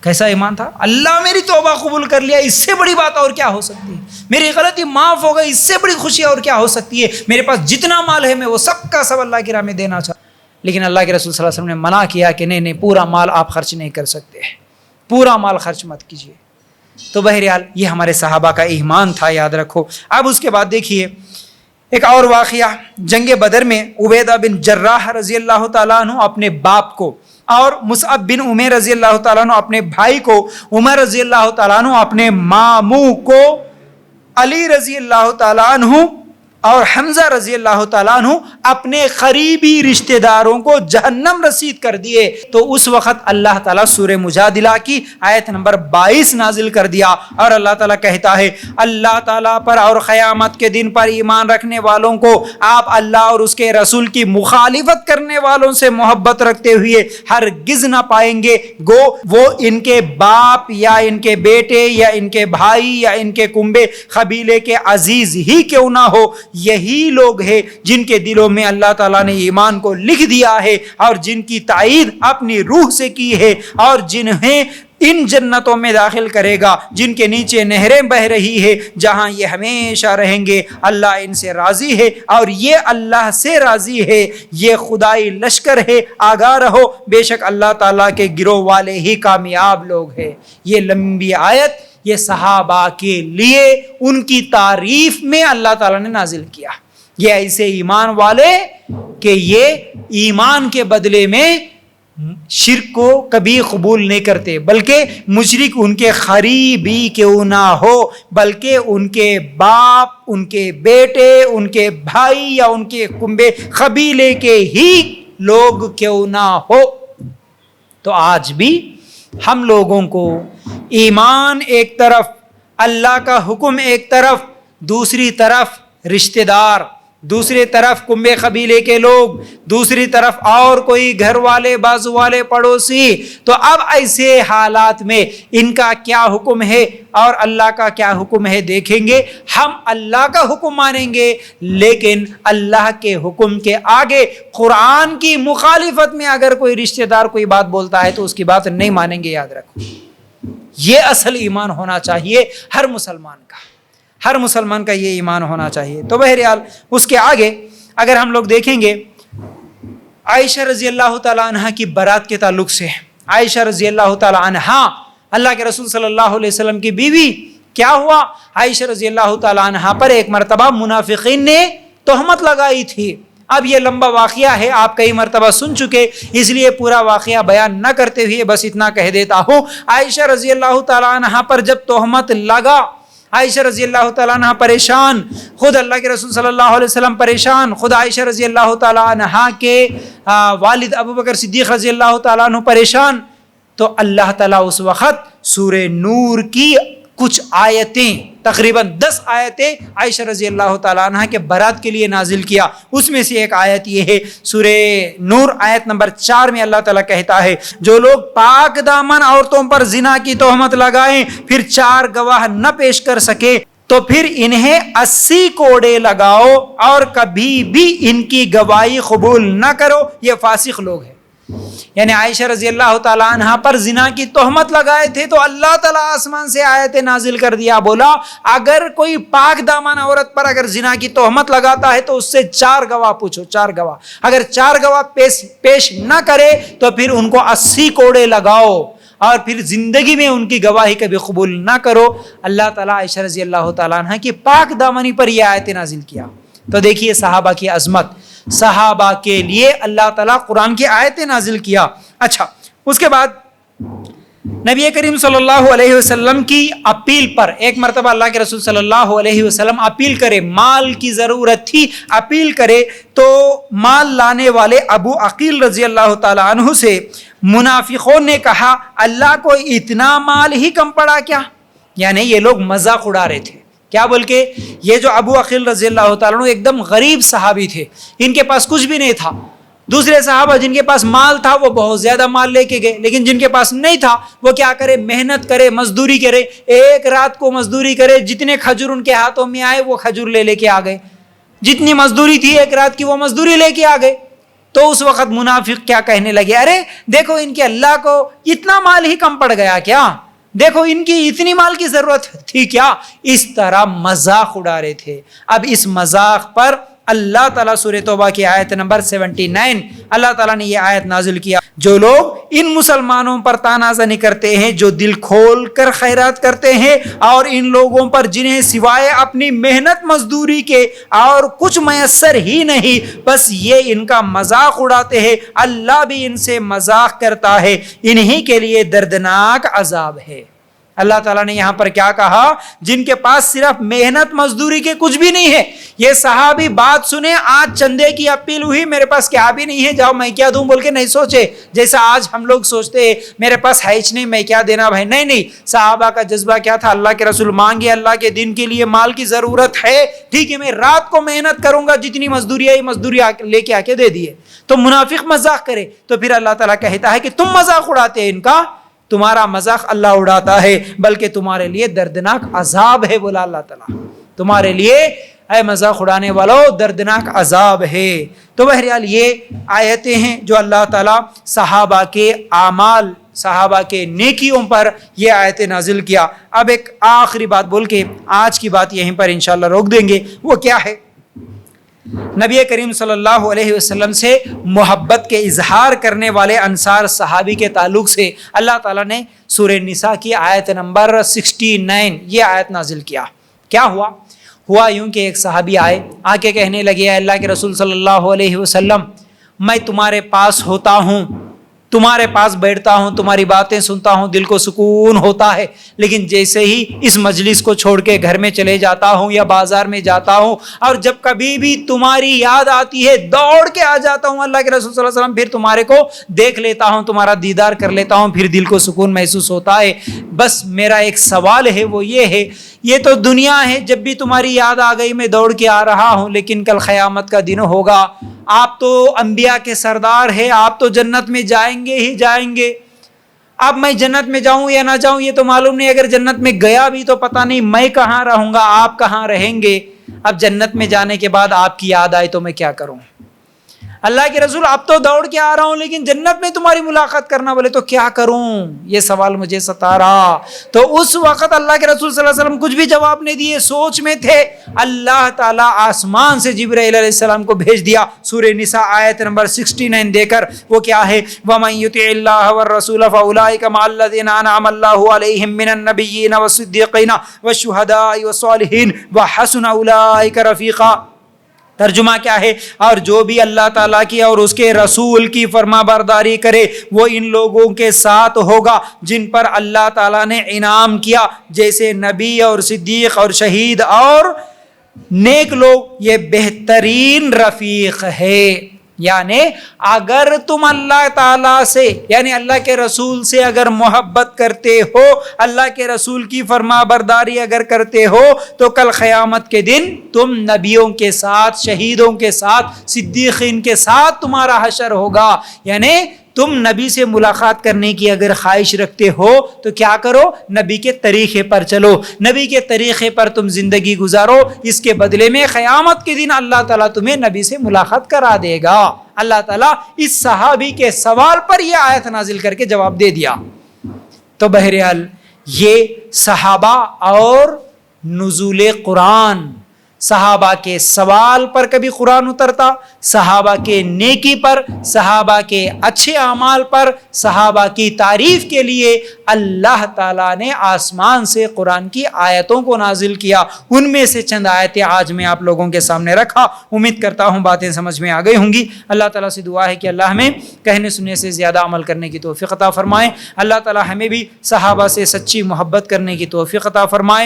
کیسا ایمان تھا، اللہ میری توبہ قبول کر لیا، اس سے بڑی بات اور کیا ہو سکتی ہے، میری غلطی معاف ہو گئی، اس سے بڑی خوشی اور کیا ہو سکتی ہے، میرے پاس جتنا مال ہے میں وہ سب کا سب اللہ کی راہ میں دینا چاہتا ہوں۔ لیکن اللہ کے رسول صلی اللہ علیہ وسلم نے منع کیا کہ نہیں پورا مال آپ خرچ نہیں کر سکتے، پورا مال خرچ مت کیجیے۔ تو بہرحال یہ ہمارے صحابہ کا ایمان تھا، یاد رکھو۔ اب اس کے بعد دیکھیے ایک اور واقعہ، جنگ بدر میں عبیدہ بن جراح رضی اللہ تعالیٰ عنہ اپنے باپ کو، اور مصعب بن عمیر رضی اللہ تعالیٰ عنہ اپنے بھائی کو، عمر رضی اللہ تعالیٰ عنہ اپنے ماموں کو، علی رضی اللہ تعالیٰ عنہ اور حمزہ رضی اللہ تعالیٰ عنہ اپنے قریبی رشتہ داروں کو جہنم رسید کر دیے، تو اس وقت اللہ تعالیٰ سورہ مجادلہ کی آیت نمبر 22 نازل کر دیا، اور اللہ تعالیٰ کہتا ہے اللہ تعالیٰ پر اور قیامت کے دن پر ایمان رکھنے والوں کو آپ اللہ اور اس کے رسول کی مخالفت کرنے والوں سے محبت رکھتے ہوئے ہرگز نہ پائیں گے، گو وہ ان کے باپ یا ان کے بیٹے یا ان کے بھائی یا ان کے کنبے قبیلے کے عزیز ہی کیوں نہ ہو، یہی لوگ ہیں جن کے دلوں میں اللہ تعالیٰ نے ایمان کو لکھ دیا ہے اور جن کی تائید اپنی روح سے کی ہے، اور جنہیں ان جنتوں میں داخل کرے گا جن کے نیچے نہریں بہ رہی ہے، جہاں یہ ہمیشہ رہیں گے، اللہ ان سے راضی ہے اور یہ اللہ سے راضی ہے، یہ خدائی لشکر ہے، آگاہ رہو بے شک اللہ تعالیٰ کے گروہ والے ہی کامیاب لوگ ہیں۔ یہ لمبی آیت یہ صحابہ کے لیے ان کی تعریف میں اللہ تعالیٰ نے نازل کیا، یہ ایسے ایمان والے کہ یہ ایمان کے بدلے میں شرک کو کبھی قبول نہیں کرتے، بلکہ مشرک ان کے قریب ہی کیوں نہ ہو، بلکہ ان کے باپ، ان کے بیٹے، ان کے بھائی یا ان کے کنبے قبیلے کے ہی لوگ کیوں نہ ہو۔ تو آج بھی ہم لوگوں کو ایمان ایک طرف، اللہ کا حکم ایک طرف، دوسری طرف رشتہ دار، دوسری طرف کنبے قبیلے کے لوگ، دوسری طرف اور کوئی گھر والے، بازو والے، پڑوسی، تو اب ایسے حالات میں ان کا کیا حکم ہے اور اللہ کا کیا حکم ہے دیکھیں گے۔ ہم اللہ کا حکم مانیں گے، لیکن اللہ کے حکم کے آگے قرآن کی مخالفت میں اگر کوئی رشتہ دار کوئی بات بولتا ہے تو اس کی بات نہیں مانیں گے، یاد رکھو۔ یہ اصل ایمان ہونا چاہیے ہر مسلمان کا، ہر مسلمان کا یہ ایمان ہونا چاہیے۔ تو بہرحال اس کے آگے اگر ہم لوگ دیکھیں گے عائشہ رضی اللہ تعالیٰ عنہ کی برات کے تعلق سے، عائشہ رضی اللہ تعالیٰ عنہ اللہ کے رسول صلی اللہ علیہ وسلم کی بیوی، کیا ہوا؟ عائشہ رضی اللہ تعالیٰ عنہ پر ایک مرتبہ منافقین نے تہمت لگائی تھی۔ اب یہ لمبا واقعہ ہے، آپ کئی مرتبہ سن چکے، اس لیے پورا واقعہ بیان نہ کرتے ہوئے بس اتنا کہہ دیتا ہوں۔ عائشہ رضی اللہ تعالیٰ عنہ پر جب تہمت لگا، عائشہ رضی اللہ تعالیٰ عنہ پریشان، خود اللہ کے رسول صلی اللہ علیہ وسلم پریشان، خود عائشہ رضی اللہ تعالیٰ عنہ کے والد ابو بکر صدیق رضی اللہ تعالیٰ عنہ پریشان، تو اللہ تعالیٰ اس وقت سورہ نور کی کچھ آیتیں، تقریباً 10 آیتیں عائشہ رضی اللہ تعالیٰ عنہ کے برات کے لیے نازل کیا۔ اس میں سے ایک آیت یہ ہے، سورہ نور آیت نمبر 4 میں اللہ تعالیٰ کہتا ہے جو لوگ پاک دامن عورتوں پر زنا کی تہمت لگائیں پھر 4 گواہ نہ پیش کر سکے تو پھر انہیں 80 کوڑے لگاؤ اور کبھی بھی ان کی گواہی قبول نہ کرو، یہ فاسق لوگ ہیں۔ یعنی عائشہ رضی اللہ تعالیٰ عنہ پر زنا کی تہمت لگائے تھے تو اللہ تعالیٰ آسمان سے آیت نازل کر دیا، بولا اگر کوئی پاک دامن عورت پر اگر زنا کی تہمت لگاتا ہے تو اس سے 4 گواہ پوچھو، 4 گواہ، اگر 4 گواہ پیش نہ کرے تو پھر ان کو 80 کوڑے لگاؤ اور پھر زندگی میں ان کی گواہی کبھی قبول نہ کرو۔ اللہ تعالیٰ عائشہ رضی اللہ تعالیٰ عنہ کی پاک دامنی پر یہ آیت نازل کیا۔ تو دیکھیے صحابہ کی عظمت، صحابہ کے لیے اللہ تعالیٰ قرآن کی آیتیں نازل کیا۔ اچھا، اس کے بعد نبی کریم صلی اللہ علیہ وسلم کی اپیل پر ایک مرتبہ اللہ کے رسول صلی اللہ علیہ وسلم اپیل کرے، مال کی ضرورت تھی، اپیل کرے تو مال لانے والے ابو عقیل رضی اللہ تعالیٰ عنہ سے منافقوں نے کہا اللہ کو اتنا مال ہی کم پڑا کیا؟ یعنی یہ لوگ مذاق اڑا رہے تھے، کیا بول کے؟ یہ جو ابو عقیل رضی اللہ تعالیٰ عنہ ایک دم غریب صحابی تھے، ان کے پاس کچھ بھی نہیں تھا۔ دوسرے صحابہ جن کے پاس مال تھا وہ بہت زیادہ مال لے کے گئے، لیکن جن کے پاس نہیں تھا وہ کیا کرے؟ محنت کرے، مزدوری کرے، ایک رات کو مزدوری کرے، جتنے کھجور ان کے ہاتھوں میں آئے وہ کھجور لے کے آ گئے، جتنی مزدوری تھی ایک رات کی وہ مزدوری لے کے آ گئے۔ تو اس وقت منافق کیا کہنے لگے؟ ارے دیکھو ان کے اللہ کو اتنا مال ہی کم پڑ گیا کیا؟ دیکھو ان کی اتنی مال کی ضرورت تھی کیا؟ اس طرح مذاق اڑا رہے تھے۔ اب اس مذاق پر اللہ تعالیٰ سورہ توبہ کی آیت نمبر 79 اللہ تعالیٰ نے یہ آیت نازل کیا، جو لوگ ان مسلمانوں پر تانازنی کرتے ہیں جو دل کھول کر خیرات کرتے ہیں، اور ان لوگوں پر جنہیں سوائے اپنی محنت مزدوری کے اور کچھ میسر ہی نہیں، بس یہ ان کا مذاق اڑاتے ہیں، اللہ بھی ان سے مذاق کرتا ہے، انہی کے لیے دردناک عذاب ہے۔ اللہ تعالیٰ نے یہاں پر کیا کہا؟ جن کے پاس صرف محنت مزدوری کے کچھ بھی نہیں ہے. یہ صحابی بات سنے, آج چندے کی اپیل ہوئی, میرے پاس کیا بھی نہیں ہے, جاؤ میں کیا دوں بول کے نہیں سوچے جیسا آج ہم لوگ سوچتے ہیں میرے پاس ہے نہیں میں کیا دینا بھائی. نہیں, صحابہ کا جذبہ کیا تھا؟ اللہ کے رسول مانگے, اللہ کے دین کے لیے مال کی ضرورت ہے, ٹھیک ہے میں رات کو محنت کروں گا, جتنی مزدوری آئی مزدوری لے کے آ کے دے دیے. تو منافق مذاق کرے تو پھر اللہ تعالیٰ کہتا ہے کہ تم مذاق اڑاتے ہیں ان کا, تمہارا مذاق اللہ اڑاتا ہے بلکہ تمہارے لیے دردناک عذاب ہے. بولا اللہ تعالیٰ تمہارے لیے اے مذاق اڑانے والوں دردناک عذاب ہے. تو بہرحال یہ آیتیں ہیں جو اللہ تعالیٰ صحابہ کے اعمال, صحابہ کے نیکیوں پر یہ آیتیں نازل کیا. اب ایک آخری بات بول کے آج کی بات یہیں پر انشاءاللہ روک دیں گے. وہ کیا ہے؟ نبی کریم صلی اللہ علیہ وسلم سے محبت کے اظہار کرنے والے انصار صحابی کے تعلق سے اللہ تعالیٰ نے سورہ نساء کی آیت نمبر 69 یہ آیت نازل کیا. کیا ہوا یوں کہ ایک صحابی آ کے کہنے لگے, اللہ کے رسول صلی اللہ علیہ وسلم میں تمہارے پاس ہوتا ہوں, تمہارے پاس بیٹھتا ہوں, تمہاری باتیں سنتا ہوں, دل کو سکون ہوتا ہے, لیکن جیسے ہی اس مجلس کو چھوڑ کے گھر میں چلے جاتا ہوں یا بازار میں جاتا ہوں اور جب کبھی بھی تمہاری یاد آتی ہے دوڑ کے آ جاتا ہوں اللہ کے رسول صلی اللہ علیہ وسلم, پھر تمہارے کو دیکھ لیتا ہوں, تمہارا دیدار کر لیتا ہوں, پھر دل کو سکون محسوس ہوتا ہے. بس میرا ایک سوال ہے وہ یہ ہے, یہ تو دنیا ہے, جب بھی تمہاری یاد آ گئی میں دوڑ کے آ رہا ہوں, لیکن کل قیامت کا دن ہوگا, آپ تو انبیاء کے سردار ہیں, آپ تو جنت میں جائیں گے ہی جائیں گے. اب میں جنت میں جاؤں یا نہ جاؤں یہ تو معلوم نہیں, اگر جنت میں گیا بھی تو پتہ نہیں میں کہاں رہوں گا, آپ کہاں رہیں گے. اب جنت میں جانے کے بعد آپ کی یاد آئے تو میں کیا کروں؟ اللہ کے رسول اب تو دوڑ کے آ رہا ہوں لیکن جنت میں تمہاری ملاقات کرنا بولے تو کیا کروں؟ یہ سوال مجھے ستا رہا. تو اس وقت اللہ کے رسول صلی اللہ علیہ وسلم کچھ بھی جواب نہیں دیے, سوچ میں تھے. اللہ تعالیٰ آسمان سے جبرائیل علیہ السلام کو بھیج دیا سورہ نساء آیت نمبر 69 دے کر. وہ کیا ہے؟ وَمَن يُطِعِ اللَّهَ وَالرَّسُولَ فَأُولَٰئِكَ مَعَ الَّذِينَ أَنْعَمَ اللَّهُ عَلَيْهِم مِّنَ النَّبِيِّينَ وَالصِّدِّيقِينَ وَالشُّهَدَاءِ وَالصَّالِحِينَ وَحَسُنَ أُولَٰئِكَ رَفِيقًا. ترجمہ کیا ہے؟ اور جو بھی اللہ تعالیٰ کی اور اس کے رسول کی فرما برداری کرے وہ ان لوگوں کے ساتھ ہوگا جن پر اللہ تعالیٰ نے انعام کیا, جیسے نبی اور صدیق اور شہید اور نیک لوگ. یہ بہترین رفیق ہے. یعنی اگر تم اللہ تعالیٰ سے یعنی اللہ کے رسول سے اگر محبت کرتے ہو, اللہ کے رسول کی فرما برداری اگر کرتے ہو, تو کل قیامت کے دن تم نبیوں کے ساتھ, شہیدوں کے ساتھ, صدیقین کے ساتھ تمہارا حشر ہوگا. یعنی تم نبی سے ملاقات کرنے کی اگر خواہش رکھتے ہو تو کیا کرو؟ نبی کے طریقے پر چلو, نبی کے طریقے پر تم زندگی گزارو. اس کے بدلے میں قیامت کے دن اللہ تعالیٰ تمہیں نبی سے ملاقات کرا دے گا. اللہ تعالیٰ اس صحابی کے سوال پر یہ آیت نازل کر کے جواب دے دیا. تو بہرحال یہ صحابہ اور نزول قرآن, صحابہ کے سوال پر کبھی قرآن اترتا, صحابہ کے نیکی پر, صحابہ کے اچھے اعمال پر, صحابہ کی تعریف کے لیے اللہ تعالیٰ نے آسمان سے قرآن کی آیتوں کو نازل کیا. ان میں سے چند آیتیں آج میں آپ لوگوں کے سامنے رکھا. امید کرتا ہوں باتیں سمجھ میں آ گئی ہوں گی. اللہ تعالیٰ سے دعا ہے کہ اللہ ہمیں کہنے سننے سے زیادہ عمل کرنے کی توفیق عطا فرمائے. اللہ تعالیٰ ہمیں بھی صحابہ سے سچی محبت کرنے کی توفیق عطا فرمائے.